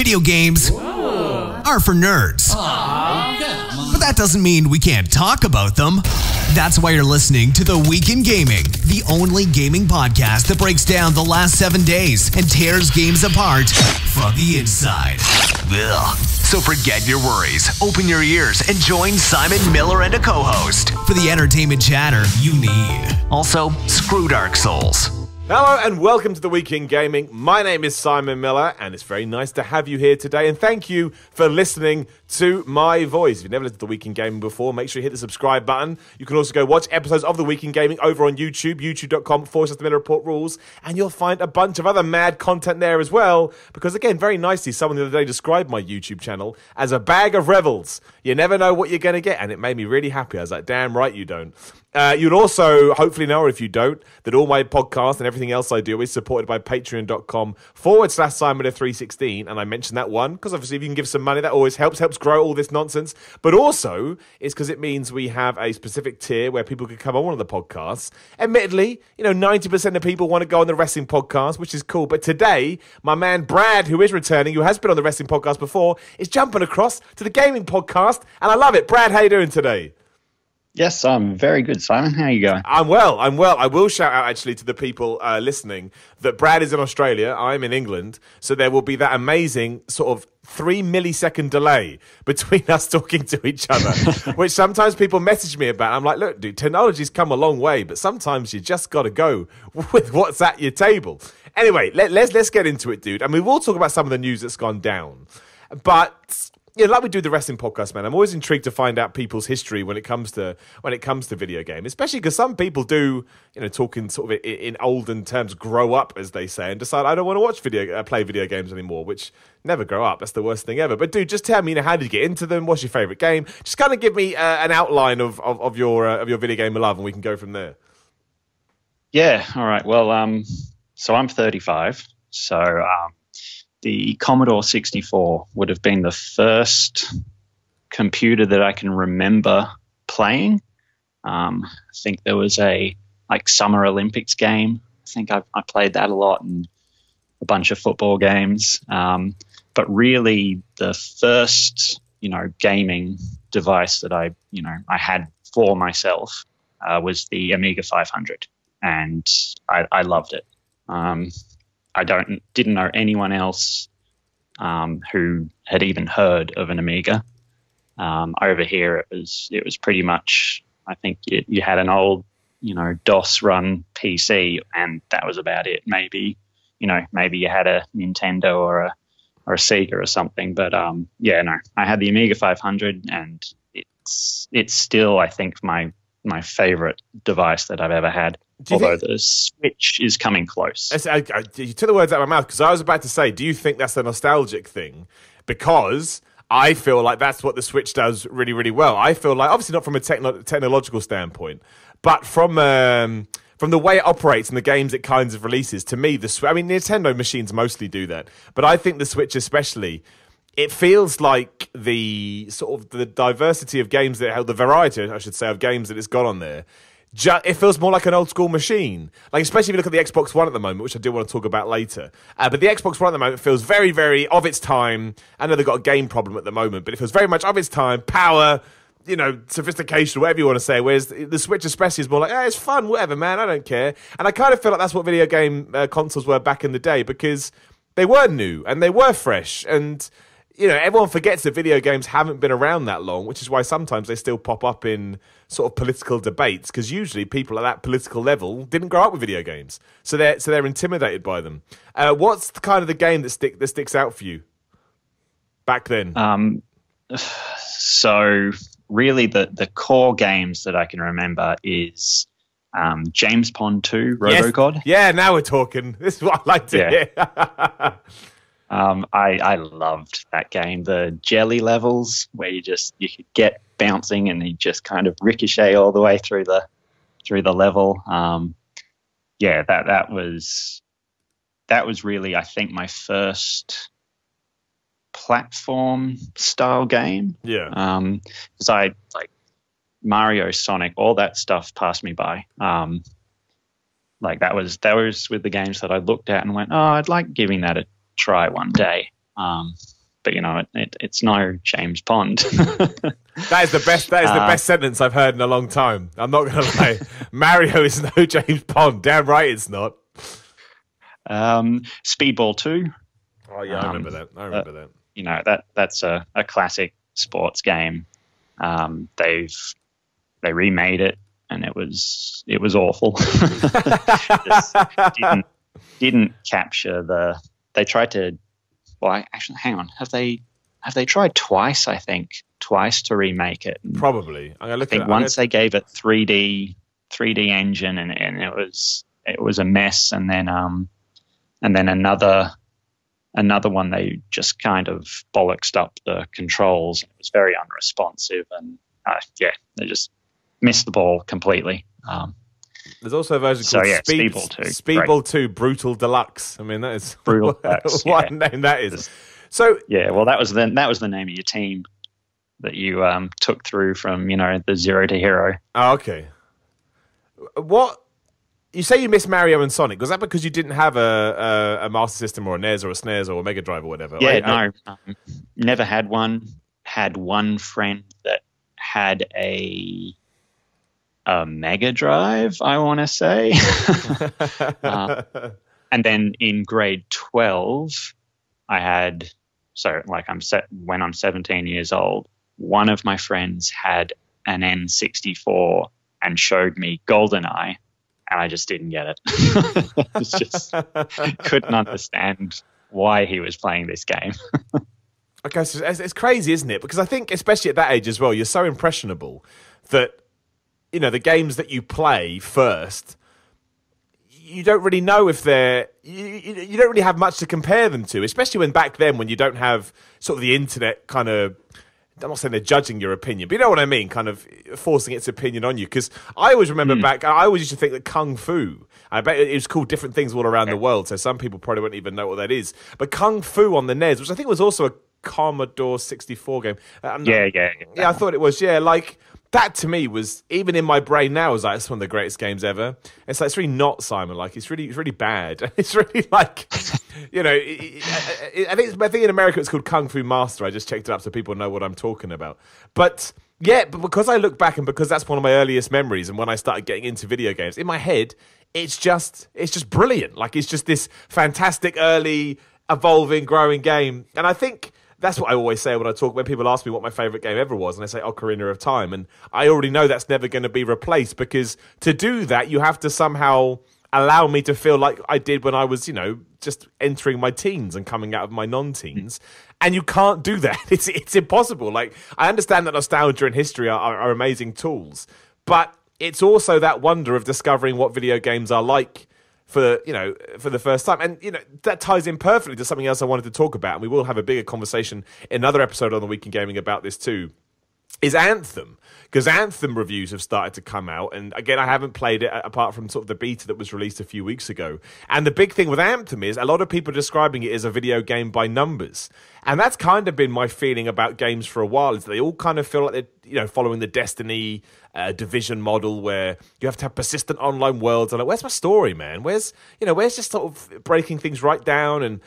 video games are for nerds. But that doesn't mean we can't talk about them. That's why you're listening to The Week in Gaming, the only gaming podcast that breaks down the last 7 days and tears games apart from the inside. Ugh. So forget your worries, open your ears, and join Simon Miller and a co-host for the entertainment chatter you need. Also, screw Dark Souls. Hello and welcome to The Week in Gaming. My name is Simon Miller and it's very nice to have you here today, and thank you for listening to my voice. If you've never listened to The Week in Gaming before, make sure you hit the subscribe button. You can also go watch episodes of The Week in Gaming over on YouTube, youtube.com/The Miller Report Rules, and you'll find a bunch of other mad content there as well, because again, very nicely, someone the other day described my YouTube channel as a bag of revels. You never know what you're going to get, and it made me really happy. I was like, damn right you don't. You'd also hopefully know, or if you don't, that all my podcasts and everything else I do is supported by patreon.com/Simon316. And I mentioned that one because obviously if you can give some money, that always helps grow all this nonsense. But also it's because it means we have a specific tier where people can come on one of the podcasts. Admittedly, 90% of people want to go on the wrestling podcast, which is cool. But today, my man Brad, who is returning, who has been on the wrestling podcast before, is jumping across to the gaming podcast. And I love it. Brad, how you doing today? Yes, I'm very good, Simon. How are you going? I'm well. I will shout out, actually, to the people listening that Brad is in Australia, I'm in England, so there will be that amazing sort of 3 millisecond delay between us talking to each other, which sometimes people message me about. I'm like, look, dude, technology's come a long way, but sometimes you just got to go with what's at your table. Anyway, let's get into it, dude. And we will talk about some of the news that's gone down. But like we do the wrestling podcast, man, I'm always intrigued to find out people's history when it comes to video games, especially because some people do, talking sort of in olden terms, grow up, as they say, and decide I don't want to play video games anymore, which never grow up. That's the worst thing ever. But dude, just tell me, how did you get into them? What's your favorite game? Just kind of give me an outline of your video game love, and we can go from there. Yeah. All right. Well, so I'm 35. So, the Commodore 64 would have been the first computer that I can remember playing. I think there was a Summer Olympics game. I think I played that a lot, and a bunch of football games. But really the first, gaming device that I had for myself was the Amiga 500, and I loved it. I didn't know anyone else who had even heard of an Amiga. Over here, it was pretty much, I think you had an old, DOS run PC, and that was about it. Maybe you had a Nintendo or a Sega or something. But I had the Amiga 500, and it's still, I think, my favorite device that I've ever had. Although the Switch is coming close. You took the words out of my mouth, because I was about to say, do you think that's a nostalgic thing? Because I feel like that's what the Switch does really, really well. I feel like, obviously not from a technological standpoint, but from the way it operates and the games it kinds of releases, to me, Nintendo machines mostly do that, but I think the Switch especially, it feels like the sort of the diversity of games the variety, I should say, of games that it's got on there. It feels more like an old school machine, especially if you look at the Xbox One at the moment, which I do want to talk about later. But the Xbox One at the moment feels very, very of its time. I know they've got a game problem at the moment, but it feels very much of its time, power, sophistication, whatever you want to say. Whereas the Switch especially is more like, it's fun, whatever, man, I don't care. And I kind of feel like that's what video game consoles were back in the day, because they were new and they were fresh, and everyone forgets that video games haven't been around that long, which is why sometimes they still pop up in sort of political debates, because usually people at that political level didn't grow up with video games, so they're intimidated by them. What's the game that sticks out for you back then? So really the core games that I can remember is James Pond 2, RoboCod. Yes. Yeah, now we're talking. This is what I like to hear. I loved that game. The jelly levels where you could get bouncing and you just kind of ricochet all the way through the level. That was really, I think, my first platform style game. Yeah. Because I Mario, Sonic, all that stuff passed me by. That was with the games that I looked at and went, I'd like giving that a try one day. But it's no James Bond. That is the best. That is the best sentence I've heard in a long time. I'm not going to lie. Mario is no James Bond. Damn right, it's not. Speedball 2. Oh yeah, I remember that. That's a classic sports game. They remade it, and it was awful. Just didn't capture the. They tried to. Well, actually, hang on. Have they tried twice? I think twice to remake it. Probably. I think once they gave it 3D engine, and it was a mess, and then another one they just kind of bollocksed up the controls. It was very unresponsive, and they just missed the ball completely. There's also a version called Speedball 2. Speedball 2 Brutal Deluxe. I mean, that is Brutal Deluxe. What a name that is. So well, that was the name of your team that you took through from the 0 to hero. Oh, okay. What you say you miss Mario and Sonic? Was that because you didn't have a Master System or a NES or a SNES or a Mega Drive or whatever? Yeah, never had one. Had one friend that had a Mega Drive, I want to say. And then in grade 12, I had, when I'm 17 years old, one of my friends had an N64 and showed me GoldenEye, and I just didn't get it. Just couldn't understand why he was playing this game. Okay, so it's crazy, isn't it? Because I think, especially at that age as well, you're so impressionable that the games that you play first, you don't really know if they're you don't really have much to compare them to, especially when back then, when you don't have sort of the internet kind of, I'm not saying they're judging your opinion, but you know what I mean, kind of forcing its opinion on you. Because I always remember I always used to think that Kung Fu, I bet it was called different things all around the world, so some people probably won't even know what that is. But Kung Fu on the NES, which I think was also a Commodore 64 game. Yeah, I thought it was, like... That to me was, even in my brain now, was like, it's one of the greatest games ever. It's really not, Simon. Like, it's really bad. It's really like, I think in America it's called Kung Fu Master. I just checked it up so people know what I'm talking about. But because I look back and because that's one of my earliest memories, and when I started getting into video games, in my head, it's just brilliant. Like, it's just this fantastic early, evolving, growing game. And I think that's what I always say when people ask me what my favourite game ever was, and I say, Ocarina of Time. And I already know that's never going to be replaced, because to do that, you have to somehow allow me to feel like I did when I was, just entering my teens and coming out of my non-teens. And you can't do that. It's impossible. Like, I understand that nostalgia and history are amazing tools, but it's also that wonder of discovering what video games are like for the first time. And that ties in perfectly to something else I wanted to talk about, and we will have a bigger conversation in another episode on the Week in Gaming about this too, is Anthem. Because Anthem reviews have started to come out, and again, I haven't played it apart from sort of the beta that was released a few weeks ago. And the big thing with Anthem is a lot of people are describing it as a video game by numbers. And that's kind of been my feeling about games for a while, is they all kind of feel like they're following the Destiny Division model, where you have to have persistent online worlds. I'm like, where's my story, man? Where's just sort of breaking things right down? And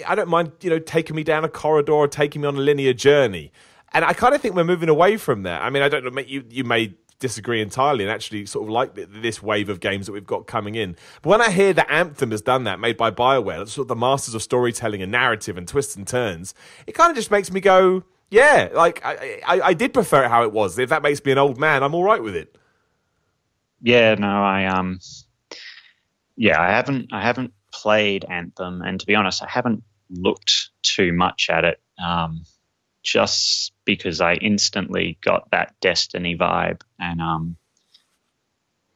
I don't mind, taking me down a corridor or taking me on a linear journey. And I kind of think we're moving away from that. I mean, I don't know, you may disagree entirely and actually sort of like this wave of games that we've got coming in. But when I hear that Anthem has done that, made by BioWare, that's sort of the masters of storytelling and narrative and twists and turns, it kind of just makes me go, yeah, like I did prefer it how it was. If that makes me an old man, I'm all right with it. Yeah, no, I haven't played Anthem, and to be honest, I haven't looked too much at it. Just because I instantly got that Destiny vibe, and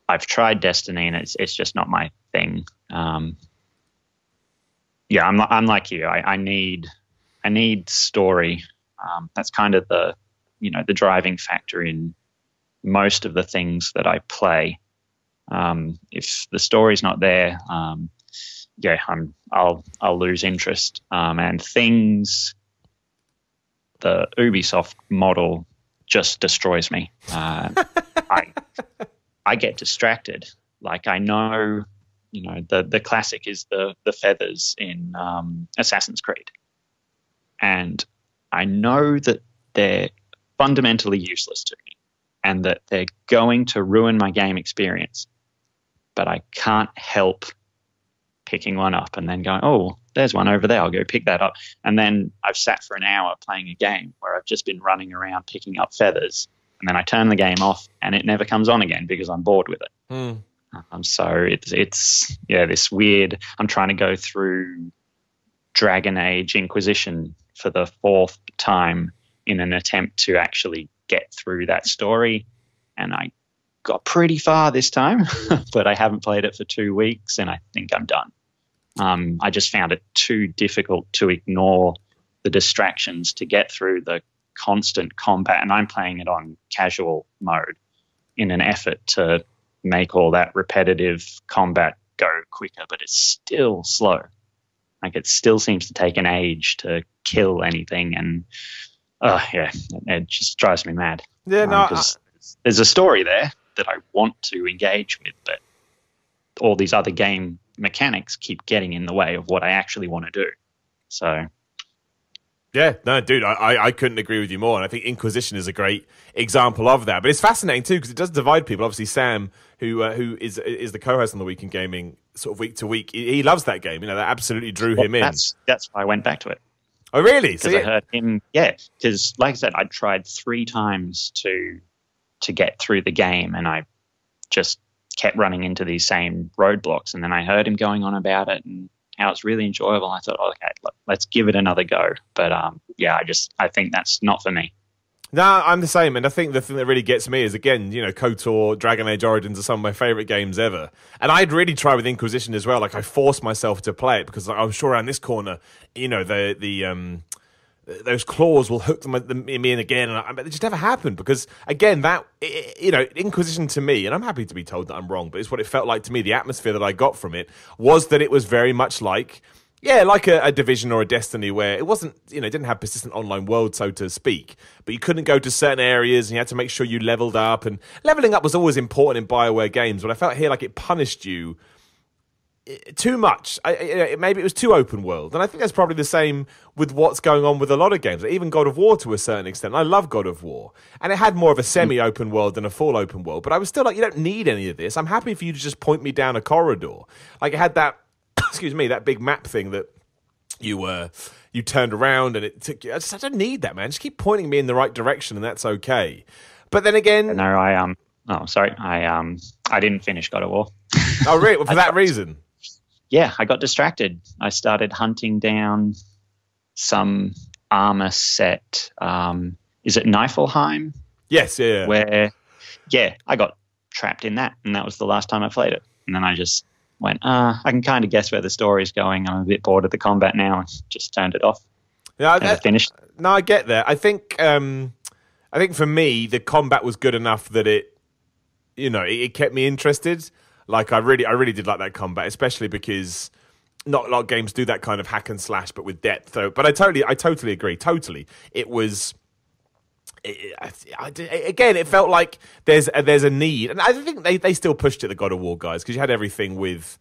I've tried Destiny, and it's just not my thing. I'm like you. I need story. That's kind of the driving factor in most of the things that I play. If the story's not there, I'll lose interest. And things. The Ubisoft model just destroys me. I get distracted. Like, I know, the classic is the feathers in Assassin's Creed. and I know that they're fundamentally useless to me and that they're going to ruin my game experience, but I can't help picking one up and then going, oh, there's one over there, I'll go pick that up. And then I've sat for an hour playing a game where I've just been running around picking up feathers, and then I turn the game off and it never comes on again because I'm bored with it. So it's this weird, I'm trying to go through Dragon Age Inquisition for the 4th time in an attempt to actually get through that story, and I got pretty far this time, but I haven't played it for 2 weeks and I think I'm done. I just found it too difficult to ignore the distractions to get through the constant combat, and I'm playing it on casual mode in an effort to make all that repetitive combat go quicker, but it's still slow. Like, it still seems to take an age to kill anything, and it just drives me mad. Yeah, no, there's a story there that I want to engage with, but all these other game mechanics keep getting in the way of what I actually want to do. So, yeah, no, dude, I couldn't agree with you more. And I think Inquisition is a great example of that. But it's fascinating too, because it does divide people. Obviously, Sam, who is the co-host on the Week in Gaming, sort of week to week, he loves that game. You know, that absolutely drew him in. That's why I went back to it. Oh, really? Because I heard him. Yeah, because like I said, I tried 3 times to get through the game, and I just kept running into these same roadblocks. And then I heard him going on about it and how it's really enjoyable. I thought, okay, look, let's give it another go. But I think that's not for me. No, I'm the same. And I think the thing that really gets me is, again, you know, KOTOR, Dragon Age Origins are some of my favorite games ever. And I'd really try with Inquisition as well. Like, I forced myself to play it because I was sure around this corner, you know, those claws will hook me in again, but it just never happened because, again, that, you know, Inquisition to me, and I'm happy to be told that I'm wrong, but it's what it felt like to me. The atmosphere that I got from it was that it was very much like a Division or a Destiny, where it wasn't, you know, it didn't have persistent online world, so to speak, but you couldn't go to certain areas and you had to make sure you leveled up, and leveling up was always important in BioWare games, but I felt here like it punished you too much. Maybe it was too open world, and I think that's probably the same with what's going on with a lot of games, even God of War to a certain extent. I love God of War, and it had more of a semi-open world than a full open world, but I was still like, you don't need any of this. I'm happy for you to just point me down a corridor. Like, it had that excuse me, that big map thing that you turned around and it took you. I don't need that, man. Just keep pointing me in the right direction, and that's okay. But then again, no, I didn't finish God of War. Oh, really? For that reason? Yeah, I got distracted. I started hunting down some armor set. Is it Niflheim? Yes, yeah. Where, I got trapped in that, and that was the last time I played it. And then I just went, I can kind of guess where the story's going. I'm a bit bored of the combat now. Just turned it off. Yeah, I finished. No, I get that. I think for me, the combat was good enough that it kept me interested. Like, I really did like that combat, especially because not a lot of games do that kind of hack and slash, but with depth. Though, but I totally agree. Totally, it was. Again, it felt like there's a need, and I think they still pushed it, the God of War guys, because you had everything with,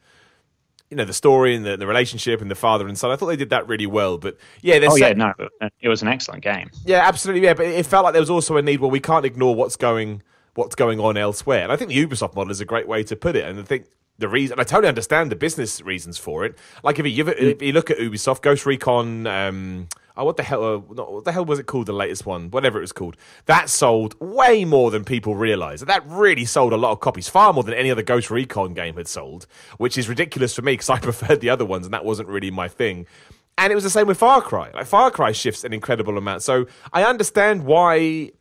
you know, the story and the relationship and the father and son. I thought they did that really well. But yeah, it was an excellent game. Yeah, absolutely. Yeah, but it felt like there was also a need where we can't ignore what's going on elsewhere. And I think the Ubisoft model is a great way to put it. And I think the reason, I totally understand the business reasons for it. Like, if you look at Ubisoft, Ghost Recon, what the hell was it called? The latest one, whatever it was called. That sold way more than people realise. That really sold a lot of copies, far more than any other Ghost Recon game had sold, which is ridiculous for me because I preferred the other ones and that wasn't really my thing. And it was the same with Far Cry. Like, Far Cry shifts an incredible amount. So I understand why.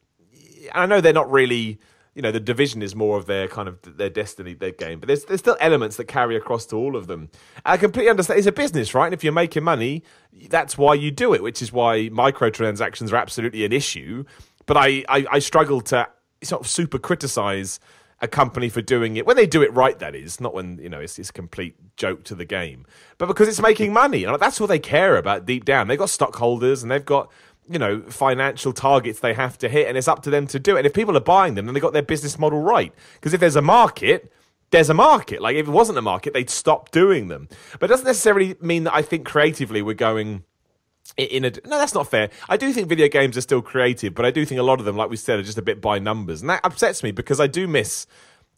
I know they're not really. You know, the Division is more of their kind of their Destiny, their game, but there's still elements that carry across to all of them. I completely understand. It's a business, right? And if you're making money, that's why you do it, which is why microtransactions are absolutely an issue. But I struggle to sort of super criticize a company for doing it when they do it right. That is not when, you know, it's a complete joke to the game, but because it's making money, and that's what they care about deep down. They've got stockholders and they've got, you know, financial targets they have to hit, and it's up to them to do it. And if people are buying them, then they got their business model right. Because if there's a market, there's a market. Like, if it wasn't a market, they'd stop doing them. But it doesn't necessarily mean that I think creatively we're going, No, that's not fair. I do think video games are still creative, but I do think a lot of them, like we said, are just a bit by numbers. And that upsets me because I do miss,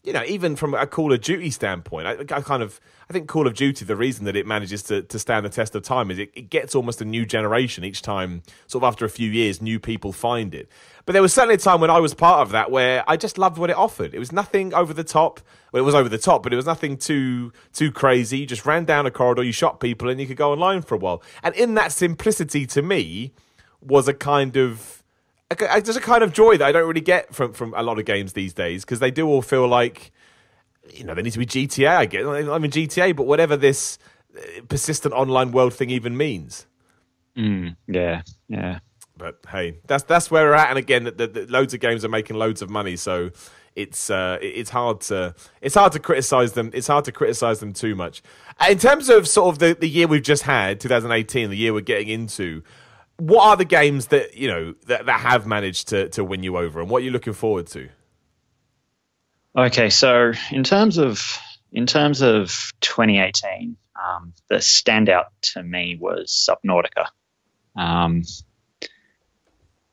even from a Call of Duty standpoint, I think Call of Duty, the reason that it manages to stand the test of time is it gets almost a new generation each time, sort of after a few years, new people find it. But there was certainly a time when I was part of that where I just loved what it offered. It was nothing over the top. Well, it was over the top, but it was nothing too crazy. You just ran down a corridor, you shot people, and you could go online for a while. And in that simplicity, to me, was a kind of joy that I don't really get from a lot of games these days, because they do all feel like, they need to be GTA. I get, not even GTA, but whatever this persistent online world thing even means. Yeah. But hey, that's where we're at. And again, the loads of games are making loads of money, so it's hard to criticize them. It's hard to criticize them too much. In terms of sort of the year we've just had, 2018, the year we're getting into, what are the games that that have managed to win you over, and what are you looking forward to? Okay, so in terms of 2018, the standout to me was Subnautica.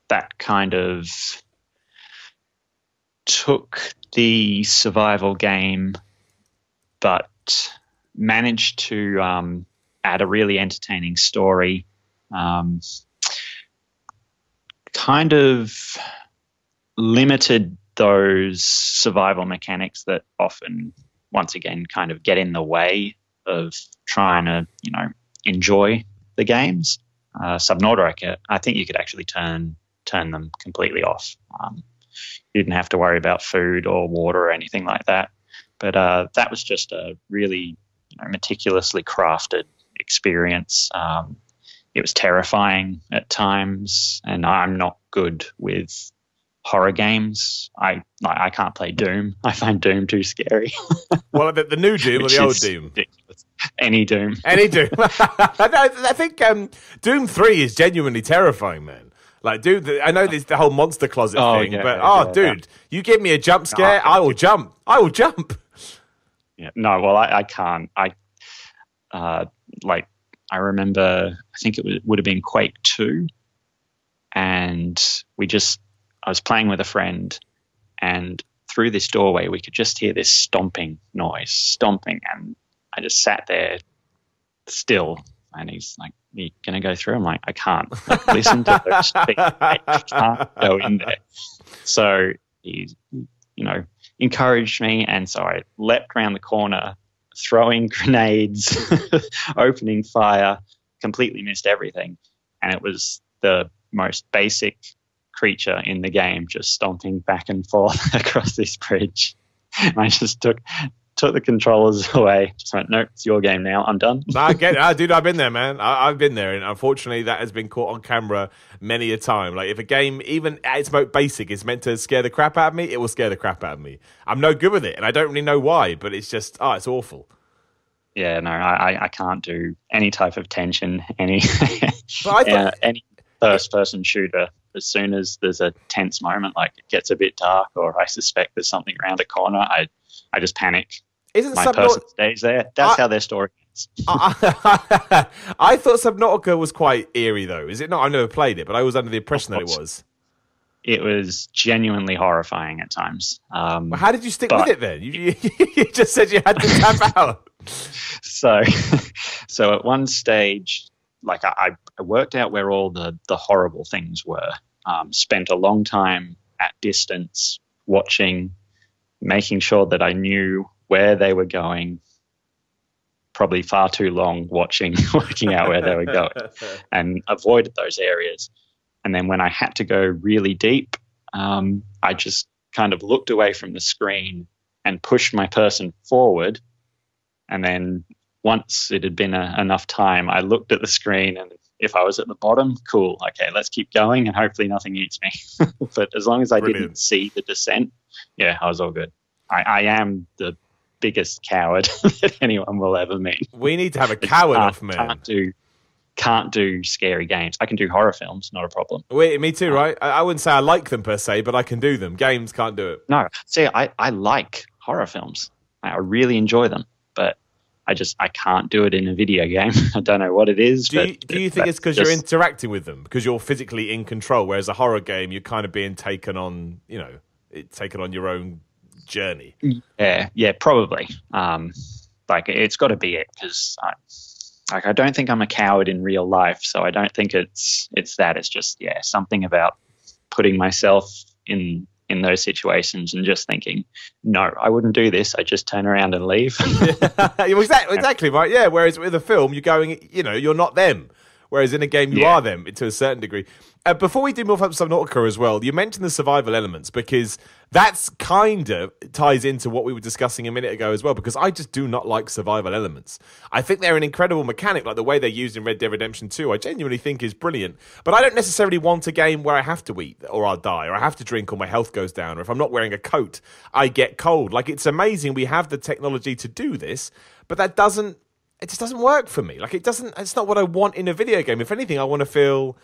That kind of took the survival game, but managed to add a really entertaining story. Kind of limited those survival mechanics that often, once again, kind of get in the way of trying to, enjoy the games. Subnautica, I think you could actually turn them completely off. You didn't have to worry about food or water or anything like that. But that was just a really meticulously crafted experience. It was terrifying at times, and I'm not good with horror games. I can't play Doom. I find Doom too scary. Well, the new Doom or the old Doom? Ridiculous. Any Doom. Any Doom. I think Doom 3 is genuinely terrifying, man. Like, dude, I know there's the whole monster closet thing, but dude, you give me a jump scare, I will jump. I will jump. Yeah, no, well, I can't. I remember, I think it would have been Quake 2, and I was playing with a friend, and through this doorway we could just hear this stomping, and I just sat there still, and he's like, "Are you going to go through?" I'm like, "I can't. Listen to those feet. I can't go in there." So he, encouraged me, and so I leapt around the corner, throwing grenades, opening fire, completely missed everything. And it was the most basic creature in the game, just stomping back and forth across this bridge. And I just took the controllers away. Just went, "Nope, it's your game now. I'm done." I get it. Dude, I've been there, man. I've been there. And unfortunately, that has been caught on camera many a time. Like, if a game, even at its most basic, is meant to scare the crap out of me, it will scare the crap out of me. I'm no good with it, and I don't really know why, but it's just, it's awful. Yeah, no, I can't do any type of tension, any first-person shooter. As soon as there's a tense moment, like it gets a bit dark, or I suspect there's something around a corner, I just panic. My person stays there. That's how their story ends. I thought Subnautica was quite eerie, though. Is it not? I've never played it, but I was under the impression that it was. It was genuinely horrifying at times. Well, how did you stick with it then? You just said you had to tap out. So at one stage, like I worked out where all the horrible things were. Spent a long time at distance watching, making sure that I knew where they were going. Probably far too long working out where they were going, and avoided those areas. And then when I had to go really deep, I just kind of looked away from the screen and pushed my person forward. And then once it had been enough time, I looked at the screen, and if I was at the bottom, cool, okay, let's keep going, and hopefully nothing eats me. But as long as I didn't see the descent, I was all good. I am the biggest coward that anyone will ever meet. We need to have a coward off, man. Can't do scary games. I can do horror films, not a problem. Wait, me too, right? I wouldn't say I like them per se, but I can do them. Games can't do it. No, see, I like horror films. I really enjoy them, but I can't do it in a video game. I don't know what it is. Do you think it's because you're interacting with them, because you're physically in control, whereas a horror game you're kind of being taken on, taken on your own journey? Yeah, probably. Like it's got to be it, because I don't think I'm a coward in real life, so I don't think it's that. It's just something about putting myself in those situations and just thinking, no, I wouldn't do this. I just turn around and leave. Exactly right. Yeah. Whereas with a film, you're going, you're not them. Whereas in a game, you are them to a certain degree. Before we do move up to Subnautica as well, you mentioned the survival elements, because that's kind of ties into what we were discussing a minute ago as well, because I just do not like survival elements. I think they're an incredible mechanic, like the way they're used in Red Dead Redemption 2, I genuinely think is brilliant. But I don't necessarily want a game where I have to eat or I'll die, or I have to drink or my health goes down, or if I'm not wearing a coat, I get cold. Like, it's amazing we have the technology to do this, but it just doesn't work for me. Like, it's not what I want in a video game. If anything, I want to feel,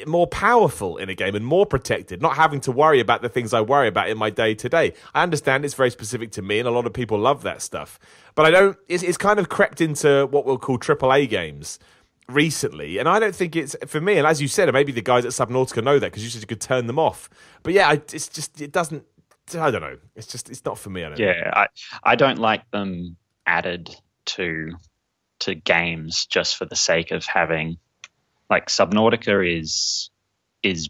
more powerful in a game and more protected, not having to worry about the things I worry about in my day to day. I understand it's very specific to me, and a lot of people love that stuff. But it's kind of crept into what we'll call AAA games recently, and I don't think it's for me. And as you said, maybe the guys at Subnautica know that, because you said you could turn them off. But yeah, it doesn't. I don't know. It's not for me. I don't like them added to games just for the sake of having, like, Subnautica is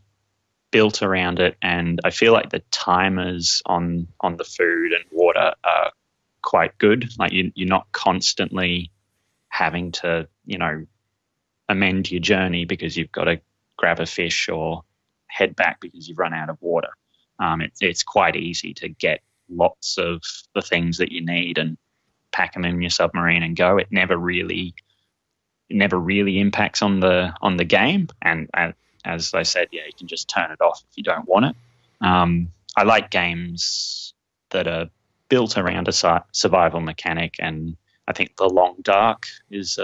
built around it, and I feel like the timers on the food and water are quite good. Like, you're not constantly having to amend your journey because you've got to grab a fish or head back because you've run out of water. It's quite easy to get lots of the things that you need and pack them in your submarine and go. It never really impacts on the game, and as I said, you can just turn it off if you don't want it. I like games that are built around a survival mechanic, and I think The Long Dark is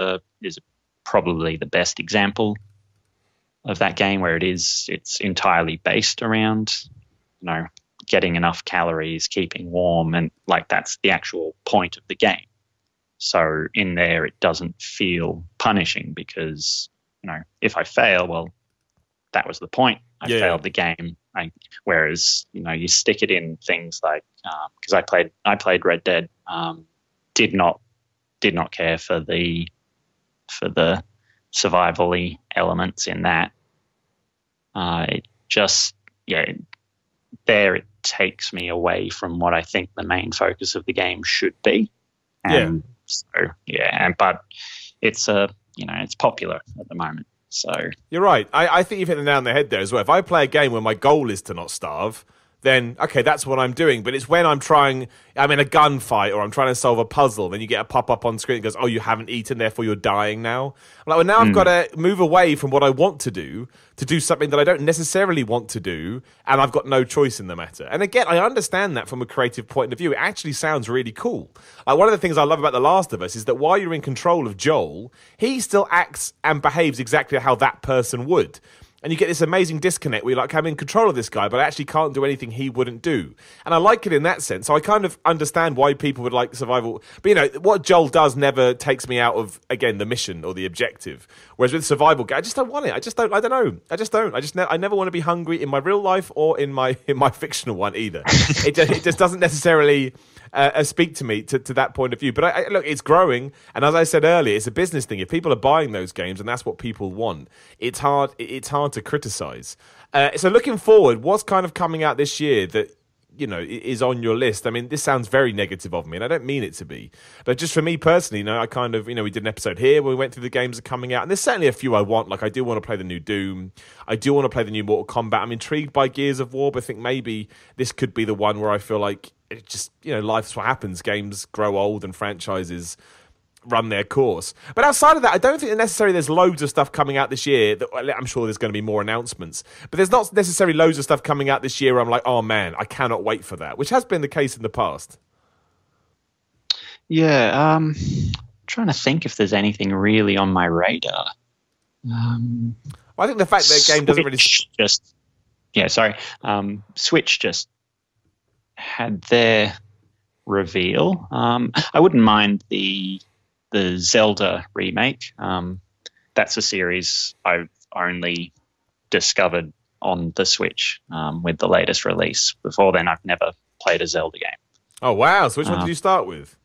probably the best example of that game, where it's entirely based around getting enough calories, keeping warm, and like that's the actual point of the game. So in there, it doesn't feel punishing because, if I fail, well, that was the point. I failed the game. Whereas, you stick it in things like, because I played Red Dead, did not care for the survival-y elements in that. There it takes me away from what I think the main focus of the game should be. And but it's it's popular at the moment. So you're right. I think you've hit the nail on the head there as well. If I play a game where my goal is to not starve, then okay, that's what I'm doing. But it's when I'm in a gunfight or I'm trying to solve a puzzle, then you get a pop-up on screen that goes, oh, you haven't eaten, therefore you're dying now. Like, well, now I've got to move away from what I want to do something that I don't necessarily want to do, and I've got no choice in the matter. And again, I understand that from a creative point of view. It actually sounds really cool. Like, one of the things I love about The Last of Us is that while you're in control of Joel, he still acts and behaves exactly how that person would. And you get this amazing disconnect where you're like, I'm in control of this guy, but I actually can't do anything he wouldn't do. And I like it in that sense. So I kind of understand why people would like survival. But, what Joel does never takes me out of, again, the mission or the objective. Whereas with survival, I just don't want it. I don't know. I never want to be hungry in my real life or in my fictional one either. It just doesn't necessarily speak to me to that point of view. But look, it's growing. And as I said earlier, it's a business thing. If people are buying those games and that's what people want, it's hard to criticize. So looking forward, what's kind of coming out this year that is on your list? I mean, this sounds very negative of me, and I don't mean it to be, but just for me personally, I kind of, we did an episode here where we went through the games that are coming out, and there's certainly a few I want. Like, I do want to play the new Doom, I do want to play the new Mortal Kombat. I'm intrigued by Gears of War, but I think maybe this could be the one where I feel like it just, life's what happens. Games grow old and franchises run their course. But outside of that, I don't think that necessarily there's loads of stuff coming out this year. I'm sure there's going to be more announcements, but there's not necessarily loads of stuff coming out this year where I'm like, oh man, I cannot wait for that, which has been the case in the past. Yeah, trying to think if there's anything really on my radar. Well, I think the fact that the game doesn't really Switch just had their reveal. I wouldn't mind the Zelda remake. That's a series I've only discovered on the Switch with the latest release. Before then, I've never played a Zelda game. Oh, wow. So which one did you start with?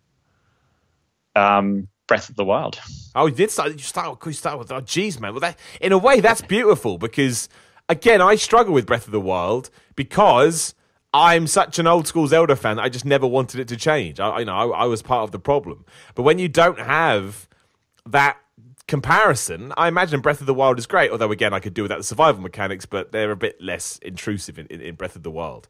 Breath of the Wild. Oh, you did start. You start with. Oh, geez, man. Well, that in a way that's beautiful because again, I struggle with Breath of the Wild because I'm such an old school Zelda fan that I just never wanted it to change. I was part of the problem. But when you don't have that comparison, I imagine Breath of the Wild is great. Although again, I could do without the survival mechanics, but they're a bit less intrusive in Breath of the Wild.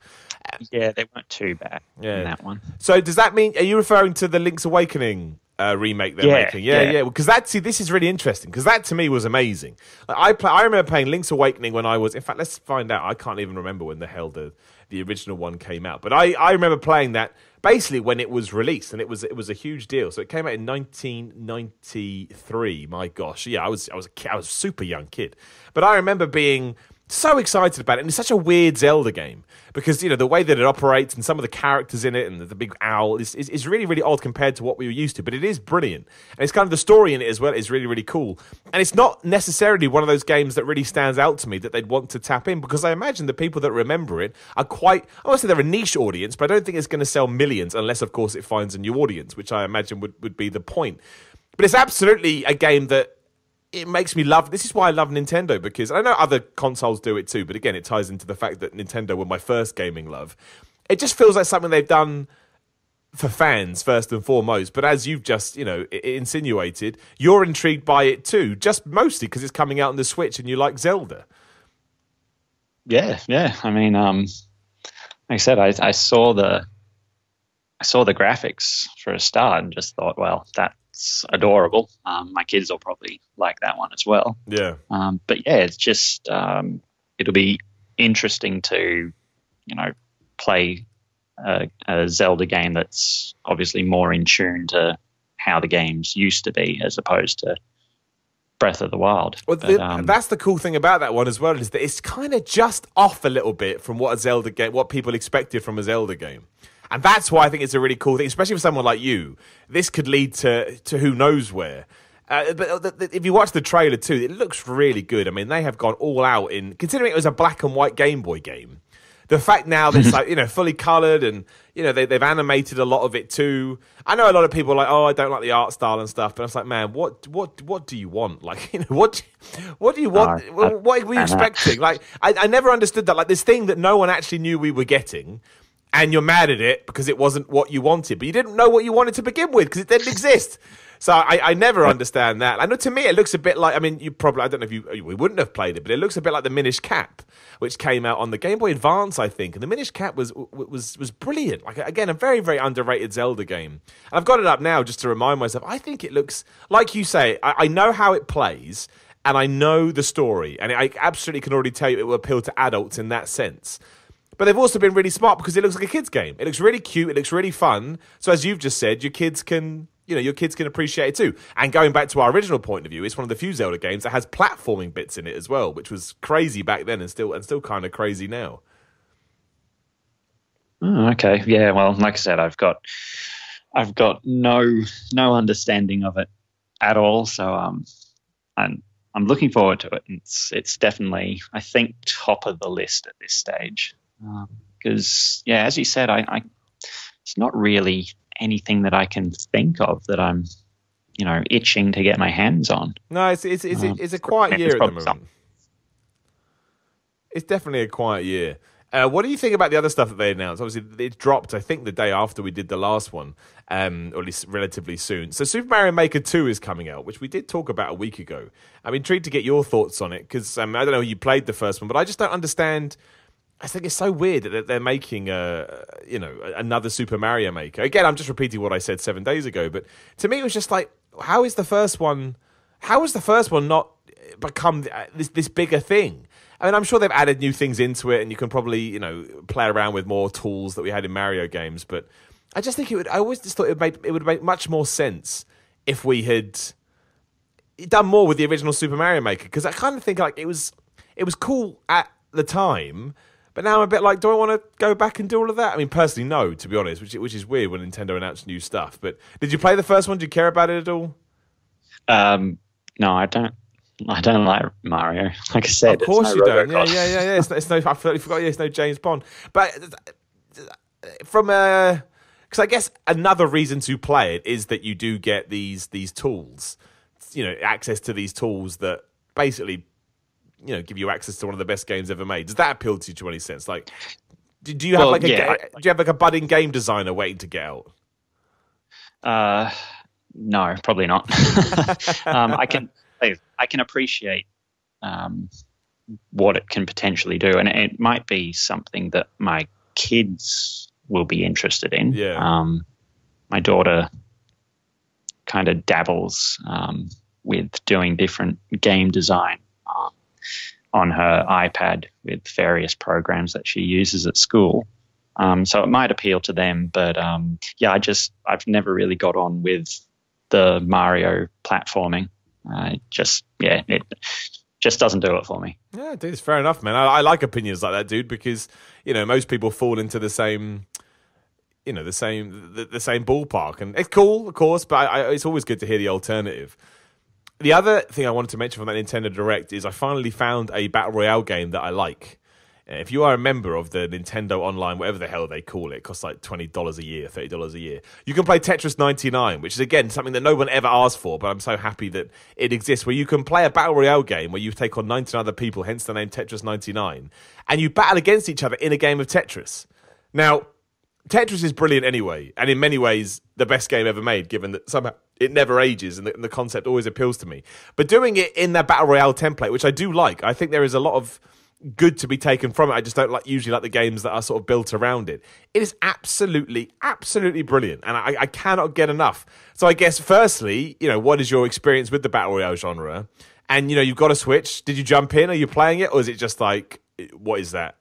Yeah, they weren't too bad in that one. So does that mean, are you referring to the Link's Awakening remake they're making? Yeah. Because this is really interesting because that to me was amazing. I remember playing Link's Awakening when I was, in fact, let's find out. I can't even remember when the hell the original one came out, but I remember playing that basically when it was released, and it was a huge deal. So it came out in 1993. My gosh, yeah, I was a super young kid, but I remember being so excited about it. And it's such a weird Zelda game because, the way that it operates and some of the characters in it and the big owl is really, really odd compared to what we were used to. But it is brilliant. And it's kind of the story in it as well is really, really cool. And it's not necessarily one of those games that really stands out to me that they'd want to tap in because I imagine the people that remember it are I won't say they're a niche audience, but I don't think it's going to sell millions unless, of course, it finds a new audience, which I imagine would be the point. But it's absolutely a game that it makes me love. This is why I love Nintendo, because I know other consoles do it too, but again, it ties into the fact that Nintendo were my first gaming love. It just feels like something they've done for fans first and foremost. But as you've just, insinuated, you're intrigued by it too, just mostly because it's coming out on the Switch and you like Zelda. Yeah. I mean, like I said, I saw the graphics for a start and just thought, well, that's adorable. My kids will probably like that one as well. Yeah. But yeah, it's just it'll be interesting to play a Zelda game that's obviously more in tune to how the games used to be as opposed to Breath of the Wild. Well, that's the cool thing about that one as well, is that it's kind of just off a little bit from what a Zelda game, what people expected from a Zelda game. And that's why I think it's a really cool thing, especially for someone like you. This could lead to who knows where. But if you watch the trailer too, it looks really good. I mean, they have gone all out in, considering it was a black and white Game Boy game. The fact now that it's like, fully coloured and, they've animated a lot of it too. I know a lot of people are like, oh, I don't like the art style and stuff. But I was like, man, what do you want? Like, what do you want? What were you expecting? Like, I never understood that. Like, this thing that no one actually knew we were getting. And you're mad at it because it wasn't what you wanted. But you didn't know what you wanted to begin with because it didn't exist. So I never understand that. I know to me it looks a bit like, I mean, you probably, I don't know if we wouldn't have played it, but it looks a bit like the Minish Cap, which came out on the Game Boy Advance, I think. And the Minish Cap was brilliant. Like, again, a very, very underrated Zelda game. And I've got it up now just to remind myself. I think it looks, like you say, I know how it plays and I know the story. And I absolutely can already tell you it will appeal to adults in that sense. But they've also been really smart because it looks like a kid's game. It looks really cute. It looks really fun. So as you've just said, your kids can appreciate it too. And going back to our original point of view, it's one of the few Zelda games that has platforming bits in it as well, which was crazy back then and still kind of crazy now. Oh, okay. Yeah. Well, like I said, I've got no understanding of it at all. So I'm looking forward to it. It's definitely, I think, top of the list at this stage. Because, as you said, it's not really anything that I can think of that I'm, itching to get my hands on. No, it's a quiet year at the moment. It's definitely a quiet year. What do you think about the other stuff that they announced? Obviously, it dropped, I think, the day after we did the last one, or at least relatively soon. So Super Mario Maker 2 is coming out, which we did talk about a week ago. I'm intrigued to get your thoughts on it, because I don't know if you played the first one, but I just don't understand. I think it's so weird that they're making another Super Mario Maker. Again, I'm just repeating what I said 7 days ago, but to me it was just like, how has the first one not become this bigger thing? I mean, I'm sure they've added new things into it, and you can probably, play around with more tools that we had in Mario games. But I just think I always just thought it would make much more sense if we had done more with the original Super Mario Maker, because I kind of think like it was cool at the time, But now I'm a bit like, do I want to go back and do all of that? I mean, personally, no, to be honest, which is weird when Nintendo announced new stuff. But did you play the first one? Did you care about it at all? No, I don't. I don't like Mario. Like I said, of course it's you no don't. Yeah. It's no. I totally forgot. Yeah, it's no James Bond. But because I guess another reason to play it is that you do get these tools, access to these tools that basically, give you access to one of the best games ever made. Does that appeal to you to any sense? Like, do you have do you have like a budding game designer waiting to get out? No, probably not. I can appreciate what it can potentially do, and it might be something that my kids will be interested in. Yeah. My daughter kind of dabbles with doing different game design on her iPad with various programs that she uses at school. So it might appeal to them, but I've never really got on with the Mario platforming. It just doesn't do it for me. Yeah, dude, it's fair enough, man. I like opinions like that, dude, because most people fall into the same, the same ballpark, and it's cool, of course, but it's always good to hear the alternative. The other thing I wanted to mention from that Nintendo Direct is I finally found a Battle Royale game that I like. If you are a member of the Nintendo Online, whatever the hell they call it costs like $20 a year, $30 a year. You can play Tetris 99, which is, again, something that no one ever asked for, but I'm so happy that it exists, where you can play a Battle Royale game where you take on 99 other people, hence the name Tetris 99, and you battle against each other in a game of Tetris. Now, Tetris is brilliant anyway, and in many ways the best game ever made, given that somehow it never ages and the concept always appeals to me. But doing it in that Battle Royale template, which I do like, I think there is a lot of good to be taken from it. I just don't usually like the games that are sort of built around it. It is absolutely brilliant, and I cannot get enough. So I guess, firstly, what is your experience with the Battle Royale genre? And, you've got a Switch. Did you jump in? Are you playing it? Or is it just like, what is that?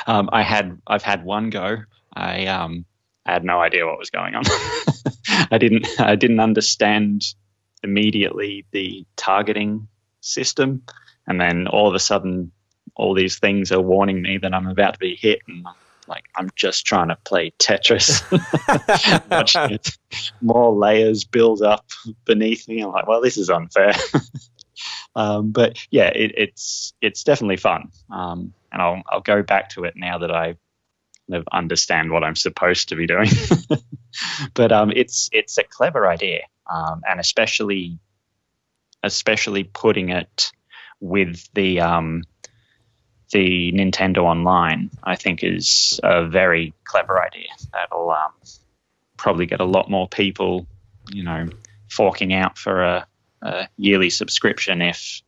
I've had one go. I had no idea what was going on. I didn't understand immediately the targeting system, and then all of a sudden, all these things are warning me that I'm about to be hit, and I'm just trying to play Tetris. Watching it, more layers build up beneath me. I'm like, well, this is unfair. But yeah, it's definitely fun, and I'll go back to it now that I understand what I'm supposed to be doing. But it's a clever idea, and especially putting it with the Nintendo Online, I think is a very clever idea. That'll probably get a lot more people, forking out for a yearly subscription if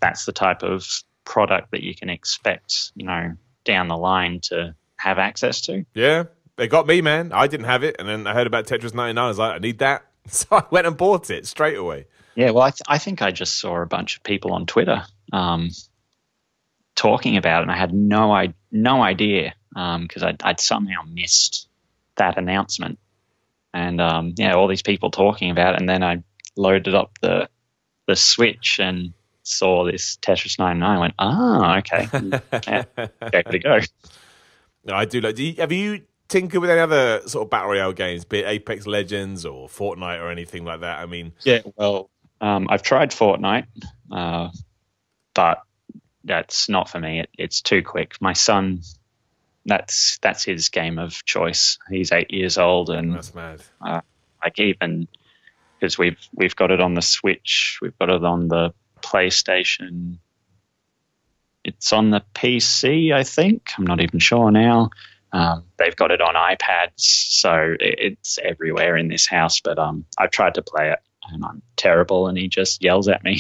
that's the type of product that you can expect, down the line to have access to. Yeah, they got me, man. I didn't have it, and then I heard about Tetris 99. I was like, I need that, so I went and bought it straight away. Yeah, well, I think I just saw a bunch of people on Twitter talking about it, and I had no idea because I'd somehow missed that announcement. And all these people talking about it, and then I loaded up the Switch and saw this Tetris 99. I went, okay, yeah, there we go. No, I do. Have you tinkered with any other sort of Battle Royale games, be it Apex Legends or Fortnite or anything like that? I mean, yeah, well, I've tried Fortnite, but that's not for me. It's too quick. My son, that's his game of choice. He's 8 years old, and that's mad. Even because we've got it on the Switch, we've got it on the PlayStation. It's on the PC, I think. I'm not even sure now. They've got it on iPads, so it's everywhere in this house. But I've tried to play it, and I'm terrible, and he just yells at me.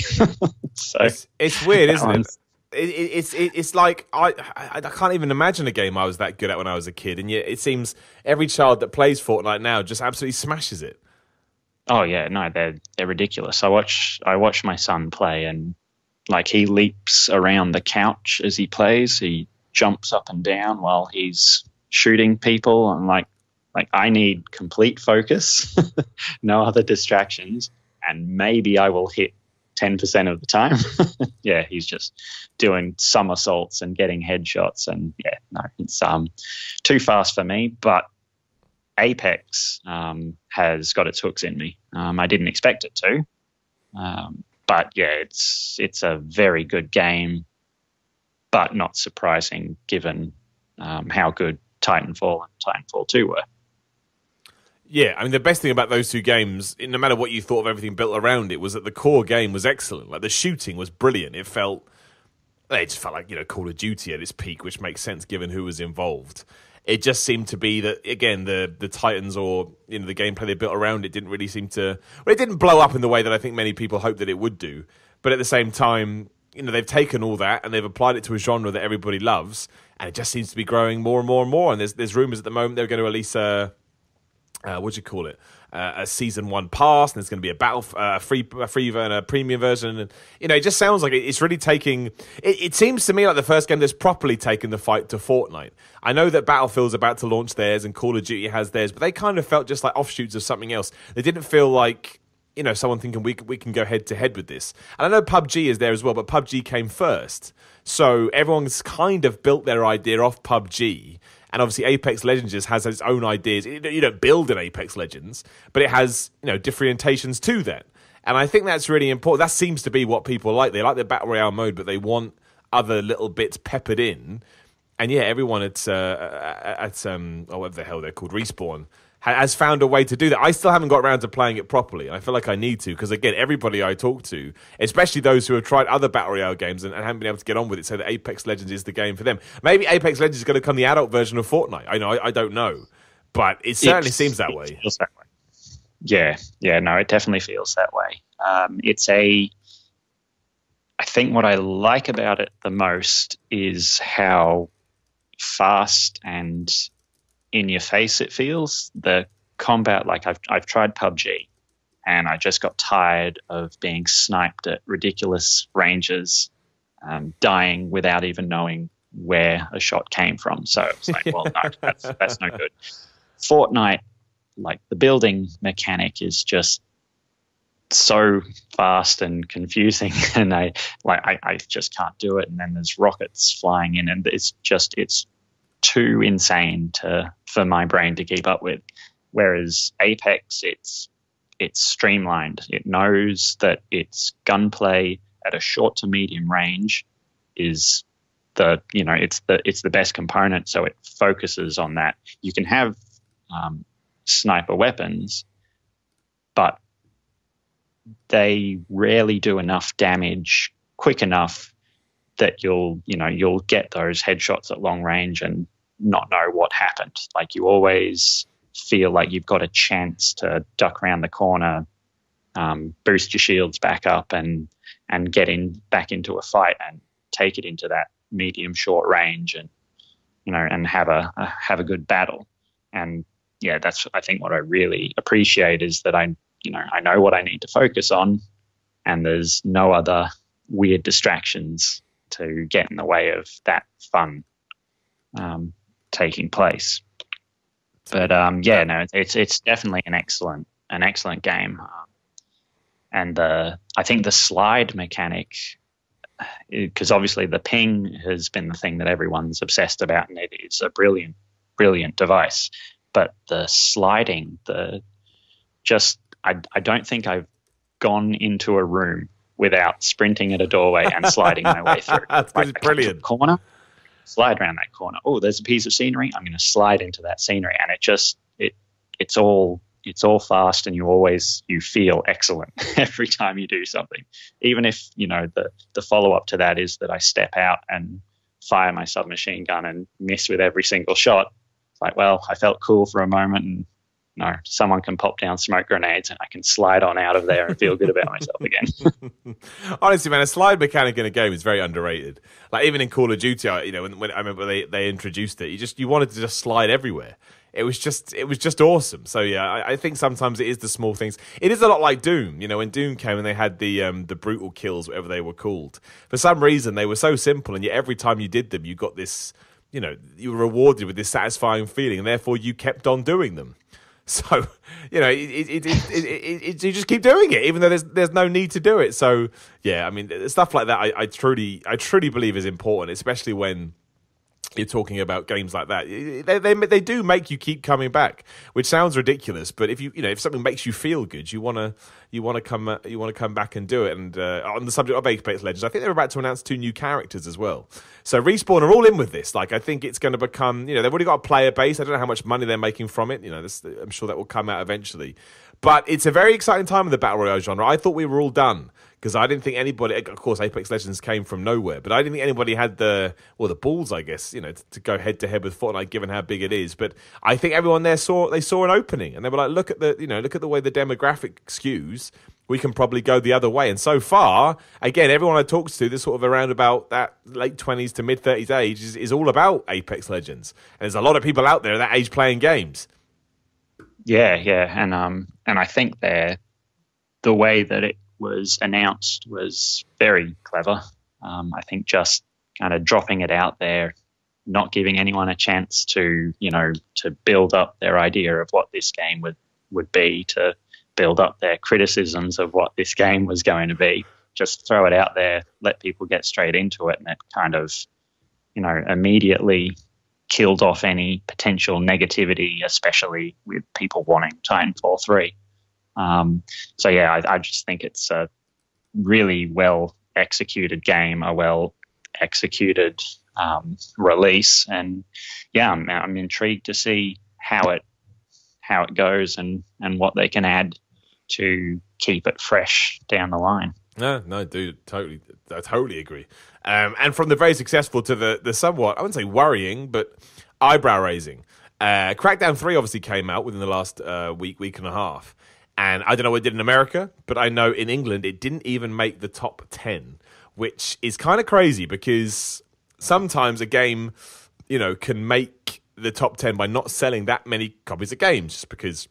So it's weird, isn't it? It's like I can't even imagine a game I was that good at when I was a kid, and yet it seems every child that plays Fortnite now just absolutely smashes it. Oh yeah, no, they're ridiculous. I watch my son play, and he leaps around the couch as he plays. He jumps up and down while he's shooting people. I'm like I need complete focus, no other distractions, and maybe I will hit 10% of the time. Yeah, he's just doing somersaults and getting headshots, and yeah, no, it's too fast for me. But Apex has got its hooks in me. I didn't expect it to, but yeah, it's a very good game, but not surprising given how good Titanfall and Titanfall 2 were. Yeah, I mean, the best thing about those two games, no matter what you thought of everything built around it, was that the core game was excellent. Like, the shooting was brilliant. It just felt like, Call of Duty at its peak, which makes sense given who was involved. It just seemed to be that, again, the Titans or, the gameplay they built around it didn't really seem to... Well, it didn't blow up in the way that I think many people hoped that it would do. But at the same time, they've taken all that and they've applied it to a genre that everybody loves, and it just seems to be growing more and more and more. And there's rumours at the moment they're going to release a season 1 pass, and there's going to be a free and a premium version, and it just sounds like it's really taking. It seems to me like the first game that's properly taken the fight to Fortnite. I know that Battlefield's about to launch theirs, and Call of Duty has theirs, but they kind of felt just like offshoots of something else. They didn't feel like someone thinking we can go head to head with this. And I know PUBG is there as well, but PUBG came first, so everyone's kind of built their idea off PUBG. And obviously Apex Legends just has its own ideas. You don't build an Apex Legends, but it has, differentiations to that. And I think that's really important. That seems to be what people like. They like the Battle Royale mode, but they want other little bits peppered in. And yeah, everyone at whatever the hell they're called, Respawn, has found a way to do that. I still haven't got around to playing it properly, and I feel like I need to, because again, everybody I talk to, especially those who have tried other Battle Royale games and haven't been able to get on with it, say that Apex Legends is the game for them. Maybe Apex Legends is going to become the adult version of Fortnite. I don't know, but it certainly seems that way. It feels that way. Yeah, no, it definitely feels that way. I think what I like about it the most is how fast and in your face it feels. The combat, like I've tried PUBG and I just got tired of being sniped at ridiculous ranges, dying without even knowing where a shot came from. So it's like, well, no, that's no good. Fortnite, like the building mechanic is just so fast and confusing, and I just can't do it. And then there's rockets flying in, and it's too insane for my brain to keep up with. Whereas Apex, it's streamlined. It knows that its gunplay at a short to medium range is it's the best component, so it focuses on that. You can have sniper weapons, but they rarely do enough damage quick enough that you'll get those headshots at long range and not know what happened. Like, you always feel like you've got a chance to duck around the corner, boost your shields back up, and get back into a fight and take it into that medium short range, and and have a good battle. And yeah, that's, I think, what I really appreciate is that I know what I need to focus on, and there's no other weird distractions to get in the way of that fun taking place. But it's definitely an excellent game. And I think the slide mechanic, because obviously the ping has been the thing that everyone's obsessed about, and it is a brilliant device. But the sliding, I don't think I've gone into a room without sprinting at a doorway and sliding my way through. That's brilliant. Corner, slide around that corner. Oh, there's a piece of scenery. I'm going to slide into that scenery, and it's all fast, and you feel excellent every time you do something. Even if the follow up to that is that I step out and fire my submachine gun and miss with every single shot. It's like, well, I felt cool for a moment, and someone can pop down smoke grenades and I can slide on out of there and feel good about myself again. Honestly, man, a slide mechanic in a game is very underrated. Like, even in Call of Duty, when I remember they introduced it, you wanted to just slide everywhere. It was just awesome. So yeah, I think sometimes it is the small things. It is a lot like Doom. When Doom came and they had the brutal kills, whatever they were called. For some reason, they were so simple, and yet every time you did them, you got this, you were rewarded with this satisfying feeling, and therefore you kept on doing them. So, you know, you just keep doing it, even though there's no need to do it. So, yeah, I mean, stuff like that, I truly believe is important, especially when you're talking about games like that. They do make you keep coming back, which sounds ridiculous, but if something makes you feel good, you want to come back and do it. And on the subject of Apex Legends, I think they're about to announce 2 new characters as well. So Respawn are all in with this. Like, I think it's going to become, they've already got a player base. I don't know how much money they're making from it. I'm sure that will come out eventually. But it's a very exciting time in the Battle Royale genre. I thought we were all done, because I didn't think anybody, of course, Apex Legends came from nowhere, but I didn't think anybody had the balls, I guess, to go head to head with Fortnite, given how big it is. But I think everyone there saw an opening, and they were like, look at the way the demographic skews. We can probably go the other way. And so far, again, everyone I talked to, this sort of around about that late 20s to mid 30s age, is all about Apex Legends. And there's a lot of people out there at that age playing games. Yeah, and I think the way that it was announced was very clever. I think just kind of dropping it out there, not giving anyone a chance to build up their idea of what this game would be, to build up their criticisms of what this game was going to be. Just throw it out there, let people get straight into it, and it kind of, immediately killed off any potential negativity, especially with people wanting Titanfall 3. So yeah, I just think it's a really well executed game, a well executed release, and yeah, I'm intrigued to see how it goes and what they can add to keep it fresh down the line. No, dude, I totally agree. And from the very successful to the somewhat, I wouldn't say worrying, but eyebrow raising. Crackdown 3 obviously came out within the last week and a half. And I don't know what it did in America, but I know in England it didn't even make the top 10, which is kind of crazy, because sometimes a game, can make the top 10 by not selling that many copies of games, just because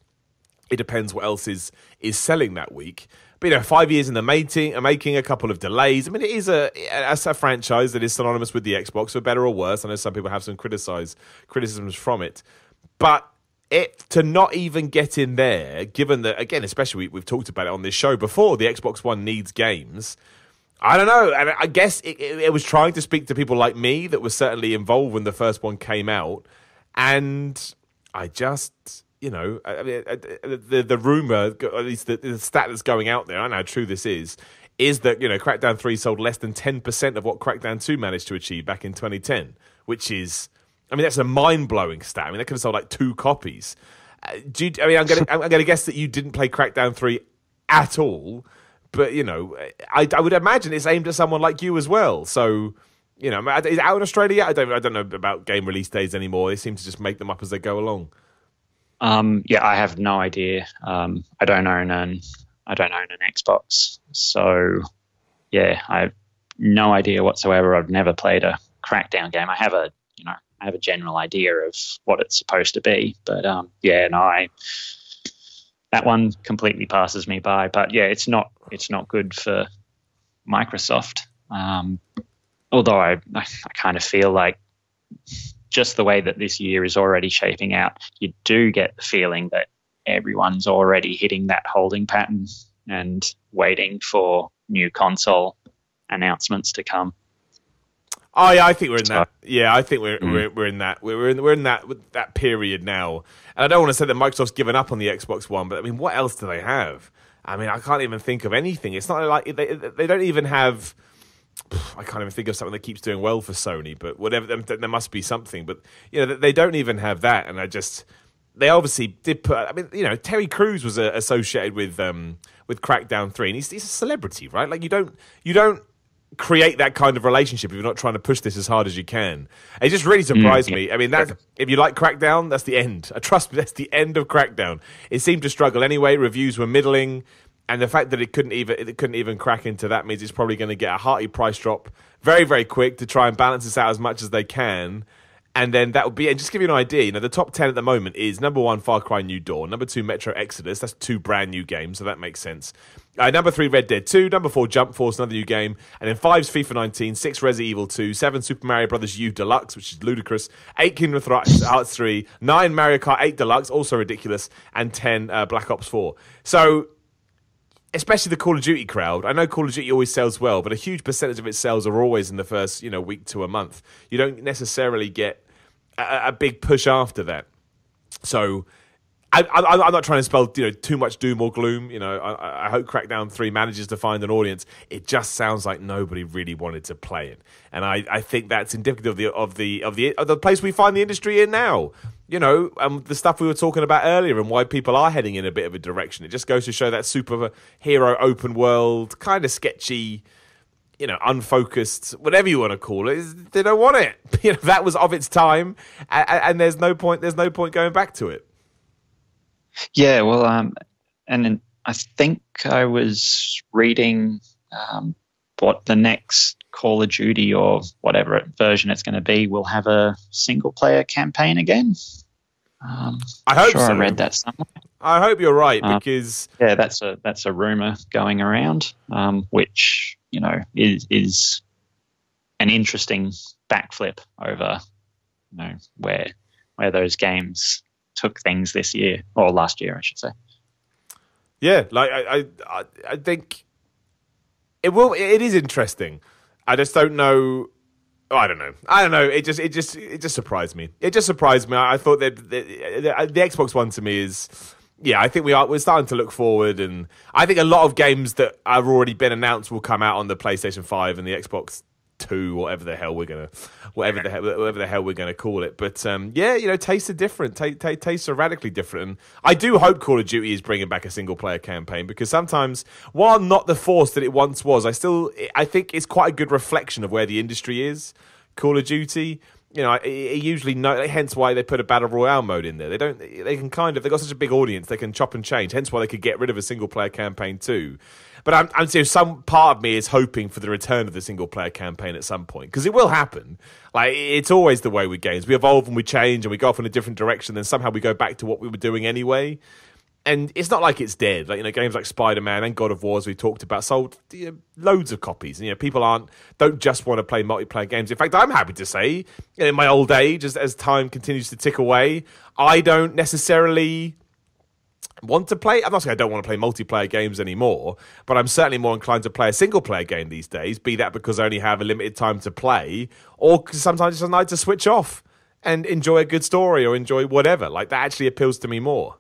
it depends what else is selling that week. But 5 years in the making, a couple of delays. I mean, it is a franchise that is synonymous with the Xbox, for better or worse. I know some people have some criticisms from it, but it to not even get in there, given that, again, especially we've talked about it on this show before, the Xbox One needs games. I don't know. And I guess it was trying to speak to people like me that was certainly involved when the first one came out. And I just, I mean, the rumor, at least the stat that's going out there, I don't know how true this is that, Crackdown 3 sold less than 10% of what Crackdown 2 managed to achieve back in 2010, which is, I mean, that's a mind-blowing stat. I mean, they could have sold like 2 copies. I'm going to guess that you didn't play Crackdown 3 at all, but I would imagine it's aimed at someone like you as well. So, is it out in Australia? I don't know about game release days anymore. They seem to just make them up as they go along. Yeah, I have no idea. I don't own an Xbox, so yeah, I have no idea whatsoever. I've never played a Crackdown game. I have a general idea of what it's supposed to be, but that one completely passes me by. But yeah, it's not good for Microsoft. Although I kind of feel like, just the way that this year is already shaping out, you do get the feeling that everyone's already hitting that holding pattern and waiting for new console announcements to come. Oh yeah, I think we're in that. Yeah, I think we're in that. We're in that period now. And I don't want to say that Microsoft's given up on the Xbox One, but I mean, what else do they have? I mean, I can't even think of anything. It's not like they don't even have. I can't even think of something that keeps doing well for Sony, but whatever, there must be something. But they don't even have that, and they obviously did put. I mean, Terry Crews was associated with Crackdown 3, and he's a celebrity, right? Like you don't create that kind of relationship if you're not trying to push this as hard as you can. It just really surprised me. I mean, if you like Crackdown, that's the end. Trust me, that's the end of Crackdown. It seemed to struggle anyway. Reviews were middling. And the fact that it couldn't even crack into that means it's probably going to get a hearty price drop very, very quick to try and balance this out as much as they can. And then that would be, and just to give you an idea, you know, the top 10 at the moment is number 1, Far Cry New Dawn, number 2, Metro Exodus. That's 2 brand new games, so that makes sense. Number 3, Red Dead 2. Number 4, Jump Force, another new game. And then 5's FIFA 19, 6, Resident Evil 2, 7, Super Mario Bros. U Deluxe, which is ludicrous, 8, Kingdom Hearts 3, 9, Mario Kart 8 Deluxe, also ridiculous, and 10, Black Ops 4. So, especially the Call of Duty crowd. I know Call of Duty always sells well, but a huge percentage of its sales are always in the first, you know, week to a month. You don't necessarily get a big push after that. So I'm not trying to spell, you know, too much doom or gloom. You know, I hope Crackdown 3 manages to find an audience. It just sounds like nobody really wanted to play it, and I think that's indicative of the place we find the industry in now. You know, the stuff we were talking about earlier and why people are heading in a bit of a direction. It just goes to show that superhero open world, kind of sketchy, you know, unfocused, whatever you want to call it, they don't want it. You know, that was of its time, and there's no point going back to it. Yeah, well, and then I think I was reading what the next Call of Duty or whatever version it's going to be will have a single-player campaign again. I hope so. I read that somewhere. I hope you're right, because yeah, that's a rumor going around, which, you know, is an interesting backflip over, you know, where those games took things this year, or last year, I should say. Yeah, like I think it will. It is interesting. I just don't know. Oh, I don't know. It just surprised me. It just surprised me. I thought that the Xbox One to me is, yeah, I think we're starting to look forward, and I think a lot of games that have already been announced will come out on the PlayStation 5 and the Xbox 2, whatever the hell we're gonna call it. But yeah, you know, tastes are different. Tastes are radically different. And I do hope Call of Duty is bringing back a single player campaign, because sometimes, while not the force that it once was, I think it's quite a good reflection of where the industry is. Call of Duty, you know, it usually hence why they put a battle royale mode in there. They've got such a big audience, they can chop and change. Hence why they could get rid of a single player campaign too. But I'm serious, some part of me is hoping for the return of the single player campaign at some point, because it will happen. Like, it's always the way with games. We evolve and we change and we go off in a different direction, then somehow we go back to what we were doing anyway. And it's not like it's dead. Like, you know, games like Spider-Man and God of War, as we talked about, sold loads of copies. And, you know, people don't just want to play multiplayer games. In fact, I'm happy to say, in my old age, as time continues to tick away, I don't necessarily want to play. I'm not saying I don't want to play multiplayer games anymore, but I'm certainly more inclined to play a single player game these days, be that because I only have a limited time to play, or sometimes it's a night to switch off and enjoy a good story or enjoy whatever. Like, that actually appeals to me more.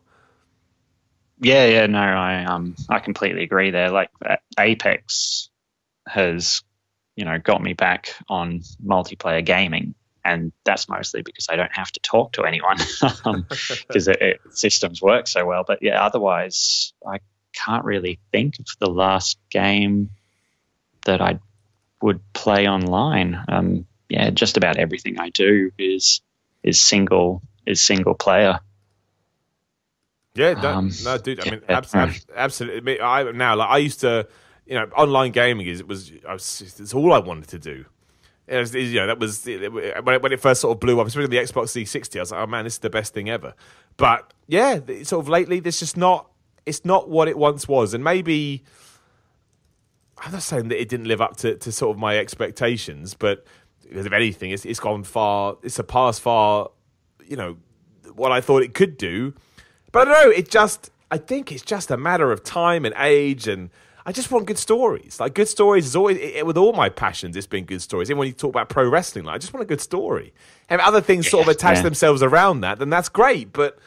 Yeah, no, I completely agree there. Like, Apex has, you know, got me back on multiplayer gaming, and that's mostly because I don't have to talk to anyone, because systems work so well. But yeah, otherwise, I can't really think of the last game that I would play online. Yeah, just about everything I do is single player. Yeah, no, dude. I mean, absolutely. I used to, you know, online gaming it's all I wanted to do. You know, that was when it first sort of blew up, especially the Xbox 360. I was like, oh man, this is the best thing ever. But yeah, sort of lately, there's just not. It's not what it once was, and maybe I'm not saying that it didn't live up to sort of my expectations, but because if anything, it's gone far. It's surpassed far, you know, what I thought it could do. But I don't know. I think it's just a matter of time and age, and I just want good stories. Like, good stories is always, with all my passions, it's been good stories. Even when you talk about pro wrestling, like, I just want a good story. And if other things sort of attach themselves around that, then that's great. But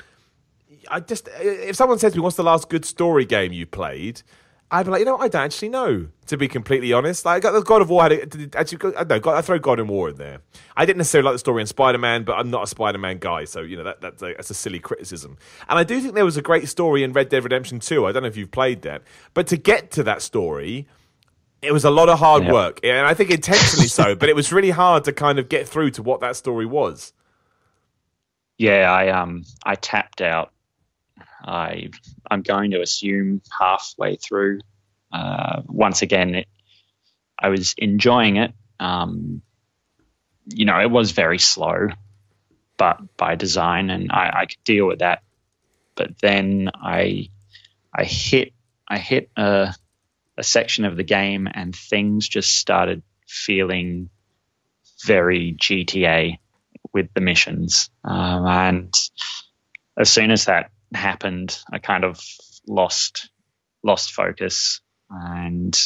if someone says to me, what's the last good story game you played? I'd be like, you know, I don't actually know, to be completely honest. Like, God of War I throw God of War in there. I didn't necessarily like the story in Spider-Man, but I'm not a Spider-Man guy, so, you know, that's a silly criticism. And I do think there was a great story in Red Dead Redemption 2. I don't know if you've played that. But to get to that story, it was a lot of hard work. And I think intentionally so, but it was really hard to kind of get through to what that story was. Yeah, I tapped out. I'm going to assume halfway through. Once again, I was enjoying it. You know, it was very slow, but by design, and I could deal with that. But then I hit a section of the game, and things just started feeling very GTA with the missions. And as soon as that happened, I kind of lost focus, and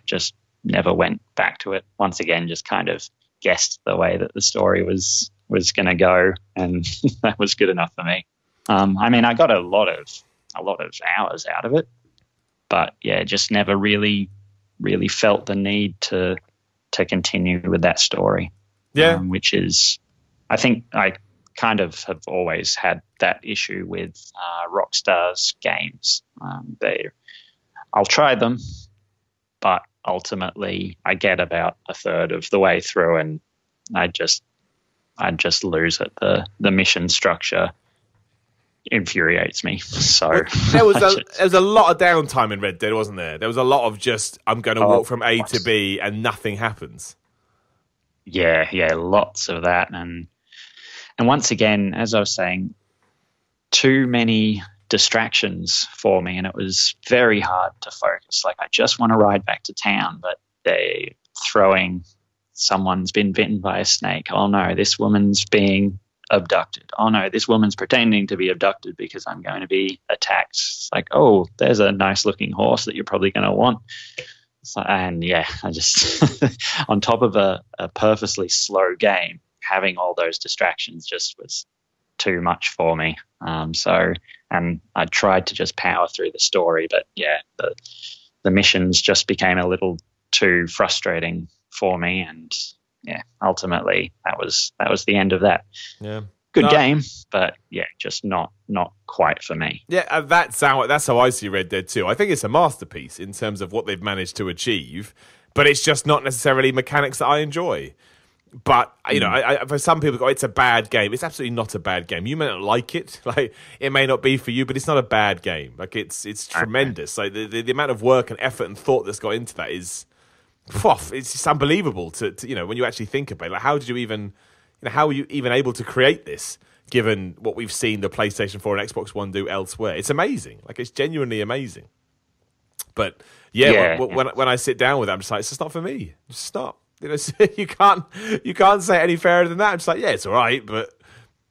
just never went back to it. Once again, just kind of guessed the way that the story was going to go, and that was good enough for me. I got a lot of hours out of it, but just never really felt the need to continue with that story. Yeah, which is, I think I kind of have always had that issue with Rockstar's games. I'll try them, but ultimately I get about a third of the way through and I just lose it. The mission structure infuriates me. So there was a lot of downtime in Red Dead, wasn't there? There was a lot of just, I'm going to walk from A to B and nothing happens. Yeah, lots of that. And once again, as I was saying, too many distractions for me, and it was very hard to focus. Like, I just want to ride back to town, but they're throwing, someone's been bitten by a snake. Oh no, this woman's being abducted. Oh no, this woman's pretending to be abducted because I'm going to be attacked. It's like, oh, there's a nice looking horse that you're probably going to want. So, and I just on top of a purposely slow game, having all those distractions just was too much for me. And I tried to just power through the story, but the missions just became a little too frustrating for me, and ultimately that was the end of that. Yeah. Good game, but just not quite for me. Yeah, that's how I see Red Dead 2. I think it's a masterpiece in terms of what they've managed to achieve, but it's just not necessarily mechanics that I enjoy. But, for some people, it's a bad game. It's absolutely not a bad game. You may not like it. Like, it may not be for you, but it's not a bad game. Like, it's tremendous. Like, the amount of work and effort and thought that's got into that is, it's just unbelievable to when you actually think about it. Like, how did you even, how are you even able to create this, given what we've seen the PlayStation 4 and Xbox One do elsewhere? It's amazing. Like, it's genuinely amazing. But, when I sit down with it, I'm just like, it's just not for me. Just stop. You can't say it any fairer than that. I'm just like, it's all right, but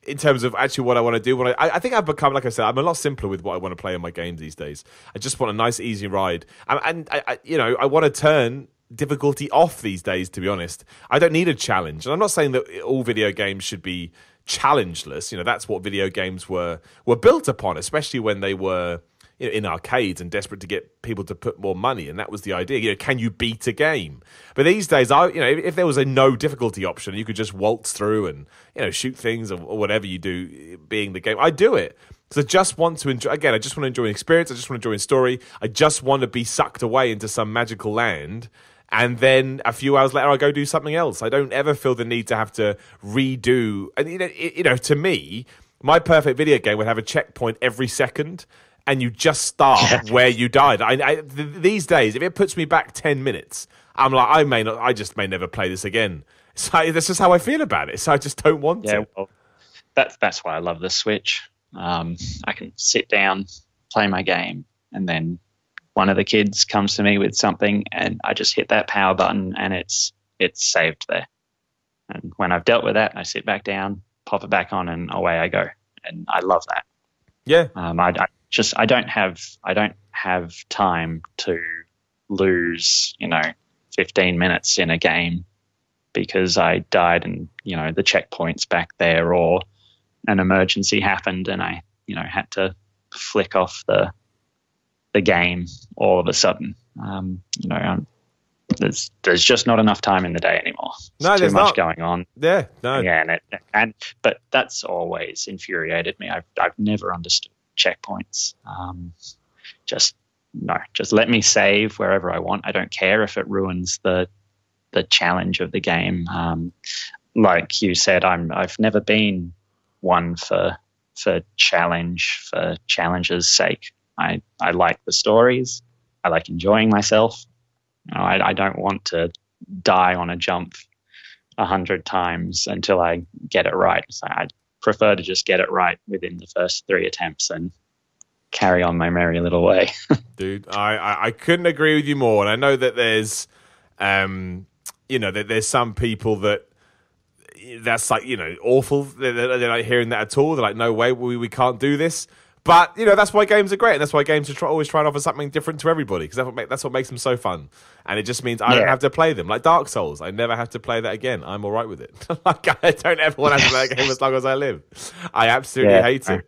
in terms of actually what I want to do, I think I've become, like I said, I'm a lot simpler with what I want to play in my games these days. I just want a nice, easy ride, and I want to turn difficulty off these days. To be honest, I don't need a challenge, and I'm not saying that all video games should be challengeless. That's what video games were built upon, especially when they were in arcades and desperate to get people to put more money, and that was the idea. Can you beat a game? But these days, if there was a no difficulty option, you could just waltz through and shoot things or whatever you do, being the game. I do it because I just want to enjoy. Again, I just want to enjoy an experience. I just want to enjoy a story. I just want to be sucked away into some magical land, and then a few hours later, I go do something else. I don't ever feel the need to have to redo. And to me, my perfect video game would have a checkpoint every second. And you just start where you died. These days, if it puts me back 10 minutes, I'm like, I just may never play this again. So that's just how I feel about it. So I just don't want to. Well, that's why I love the Switch. I can sit down, play my game, and then one of the kids comes to me with something, and I just hit that power button, and it's saved there. And when I've dealt with that, I sit back down, pop it back on, and away I go. And I love that. Yeah. I don't have time to lose 15 minutes in a game because I died and the checkpoint's back there, or an emergency happened and I had to flick off the game all of a sudden. There's just not enough time in the day anymore. There's too much not. Going on. Yeah, no. Yeah, but that's always infuriated me. I've never understood checkpoints. Just let me save wherever I want. I don't care if it ruins the challenge of the game. Like you said, I've never been one for challenge's sake. I like the stories. I like enjoying myself. I don't want to die on a jump 100 times until I get it right. So prefer to just get it right within the first 3 attempts and carry on my merry little way. Dude, I couldn't agree with you more. And I know that there's, that there's some people that's like, awful. They're not hearing that at all. They're like, no way, we can't do this. But, that's why games are great. And that's why games are always trying to offer something different to everybody. Because that's what makes them so fun. And it just means I don't have to play them. Like Dark Souls, I never have to play that again. I'm all right with it. Like, I don't ever want to have to play that game as long as I live. I absolutely hate it.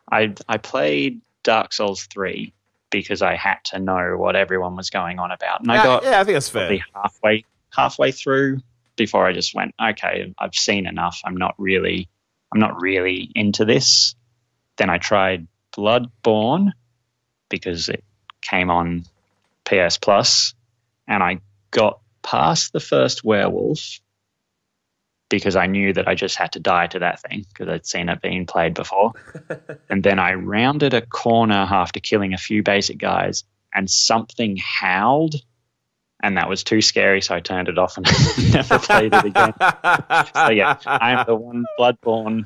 I played Dark Souls 3 because I had to know what everyone was going on about. And I think that's fair. Halfway through before I just went, okay, I've seen enough. I'm not really into this. Then I tried Bloodborne because it came on PS Plus, and I got past the first werewolf because I knew that I just had to die to that thing because I'd seen it being played before. And then I rounded a corner after killing a few basic guys, and something howled, and that was too scary, so I turned it off and never played it again. So yeah, I'm the one Bloodborne,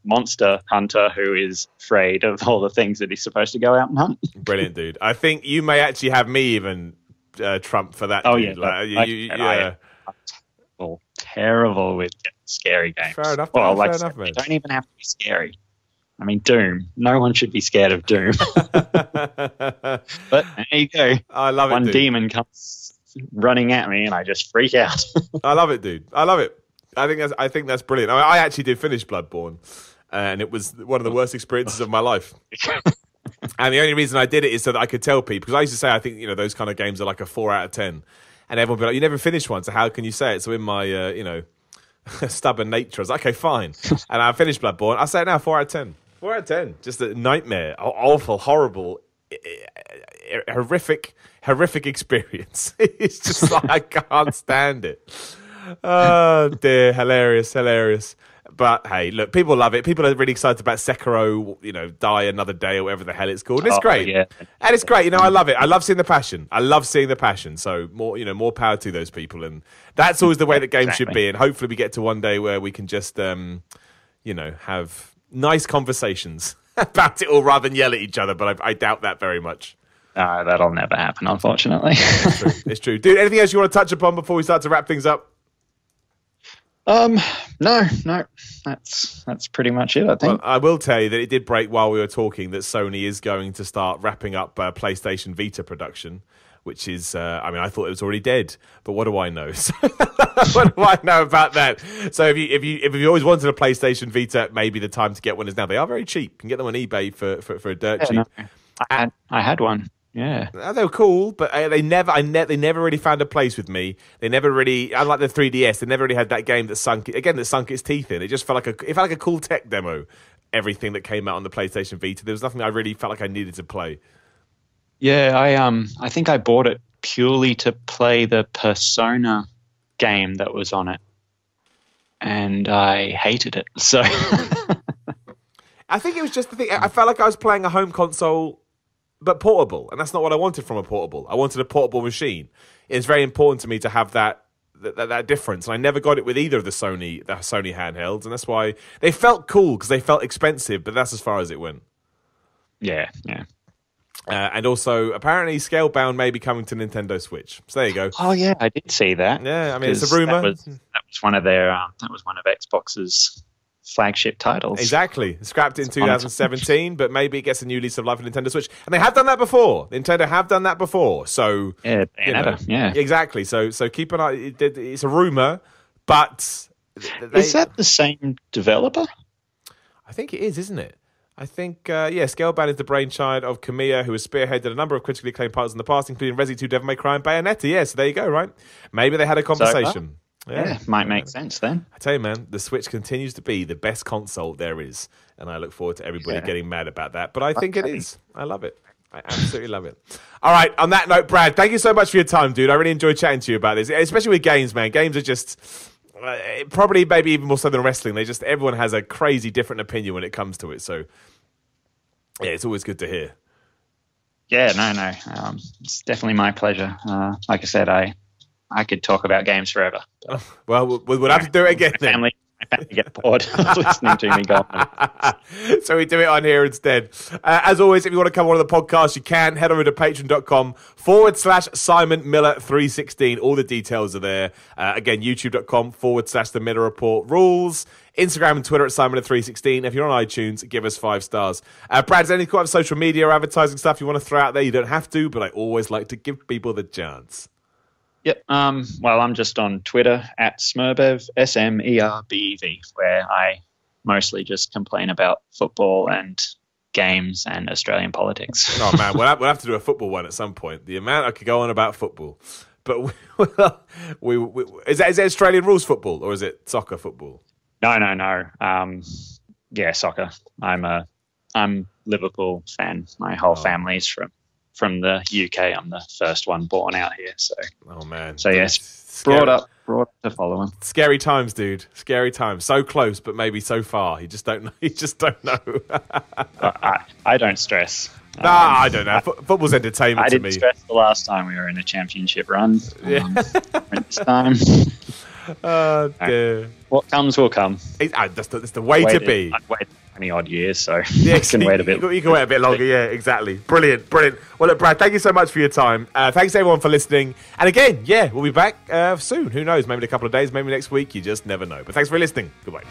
monster hunter who is afraid of all the things that he's supposed to go out and hunt. Brilliant, dude. I think you may actually have me even trump for that. Oh, dude. yeah. I'm terrible with scary games. Fair enough. Well, fair enough, they don't even have to be scary. I mean, Doom. No one should be scared of Doom. But there you go. I love it. One demon comes running at me, and I just freak out. I love it, dude. I love it. I think that's brilliant. I actually did finish Bloodborne, and it was one of the worst experiences of my life. And the only reason I did it is so that I could tell people, because I used to say I think those kind of games are like a 4 out of 10, and everyone would be like, "You never finished one, so how can you say it?" So in my stubborn nature, I was like, "Okay, fine," and I finished Bloodborne. I say it now, 4 out of 10. 4 out of 10. Just a nightmare, awful, horrible, horrific experience. It's just like I can't stand it. Oh dear, hilarious. But hey, look, people love it. People are really excited about Sekiro, Die Another Day or whatever the hell it's called. And it's great. Yeah. And it's great. I love it. I love seeing the passion. So more power to those people. And that's always the way that games should be. And hopefully we get to one day where we can just, have nice conversations about it all rather than yell at each other. But I doubt that very much. No, that'll never happen, unfortunately. It's true. Dude, anything else you want to touch upon before we start to wrap things up? No, that's pretty much it, I think. Well, I will tell you that it did break while we were talking that Sony is going to start wrapping up PlayStation Vita production, which is, I thought it was already dead, but what do I know? What do I know about that? So if you always wanted a PlayStation Vita, maybe the time to get one is now. They are very cheap. You can get them on eBay for a dirt cheap. No, I had one. Yeah, they were cool, but they never really found a place with me. They never really, unlike the 3DS, they never really had that game that sunk its teeth in. It just felt like a cool tech demo. Everything that came out on the PlayStation Vita, there was nothing I really felt like I needed to play. Yeah, I think I bought it purely to play the Persona game that was on it, and I hated it. So I think it was just the thing. I felt like I was playing a home console, but portable, and that's not what I wanted from a portable. I wanted a portable machine. It's very important to me to have that difference, and I never got it with either of the Sony handhelds, and that's why they felt cool because they felt expensive, but that's as far as it went. Yeah. And also, apparently, Scalebound may be coming to Nintendo Switch. So there you go. Oh yeah, I did see that. Yeah, I mean it's a rumor. That was one of their. That was one of Xbox's flagship titles. Exactly. Scrapped it in 2017, but maybe it gets a new lease of life on Nintendo Switch. And they have done that before. Nintendo have done that before. So yeah, yeah. Exactly. So keep an eye. It's a rumor, but is that the same developer? I think it is, isn't it? I think, Scalebound is the brainchild of Kamiya, who has spearheaded a number of critically acclaimed titles in the past, including Resi 2, Devil May Cry, and Bayonetta. Yeah, so there you go, right? Maybe they had a conversation. Yeah, might make sense then. I tell you, man, the Switch continues to be the best console there is, and I look forward to everybody getting mad about that. But I think it is. I love it. I absolutely love it. All right, on that note, Brad, thank you so much for your time, dude. I really enjoyed chatting to you about this, especially with games, man. Games are just... probably maybe even more so than wrestling. Everyone has a crazy different opinion when it comes to it. So, yeah, it's always good to hear. Yeah, no. It's definitely my pleasure. Like I said, I could talk about games forever. Well, we'll have to do it again then. My family get bored of listening to me go on. So we do it on here instead. As always, if you want to come on the podcast, you can. Head over to patreon.com/Simon Miller 316. All the details are there. Again, youtube.com/The Miller Report rules. Instagram and Twitter at Simon 316. If you're on iTunes, give us 5 stars. Brad, is there any kind of social media or advertising stuff you want to throw out there? You don't have to, but I always like to give people the chance. Yep. Well, I'm just on Twitter at Smerbev, SMERBEV, where I mostly just complain about football and games and Australian politics. Oh, man, we'll have to do a football one at some point. The amount I could go on about football. But is that Australian rules football or is it soccer football? No. Yeah, soccer. I'm Liverpool fan. My whole family's from the UK. I'm the first one born out here. So, oh man. So yes, brought up to follow him. Scary times, dude. Scary times. So close, but maybe so far. You just don't know. You just don't know. I don't stress. I don't know. Football's entertainment to me. I didn't stress the last time we were in a championship run. Yeah. This time. Oh dear. What comes will come. That's the way to be. I've waited 20 odd years, so yeah, I can wait a bit. You can wait a bit longer. Yeah, exactly. Brilliant. Well, look, Brad, thank you so much for your time. Thanks everyone for listening. And again, we'll be back soon. Who knows? Maybe in a couple of days, maybe next week. You just never know. But thanks for listening. Goodbye.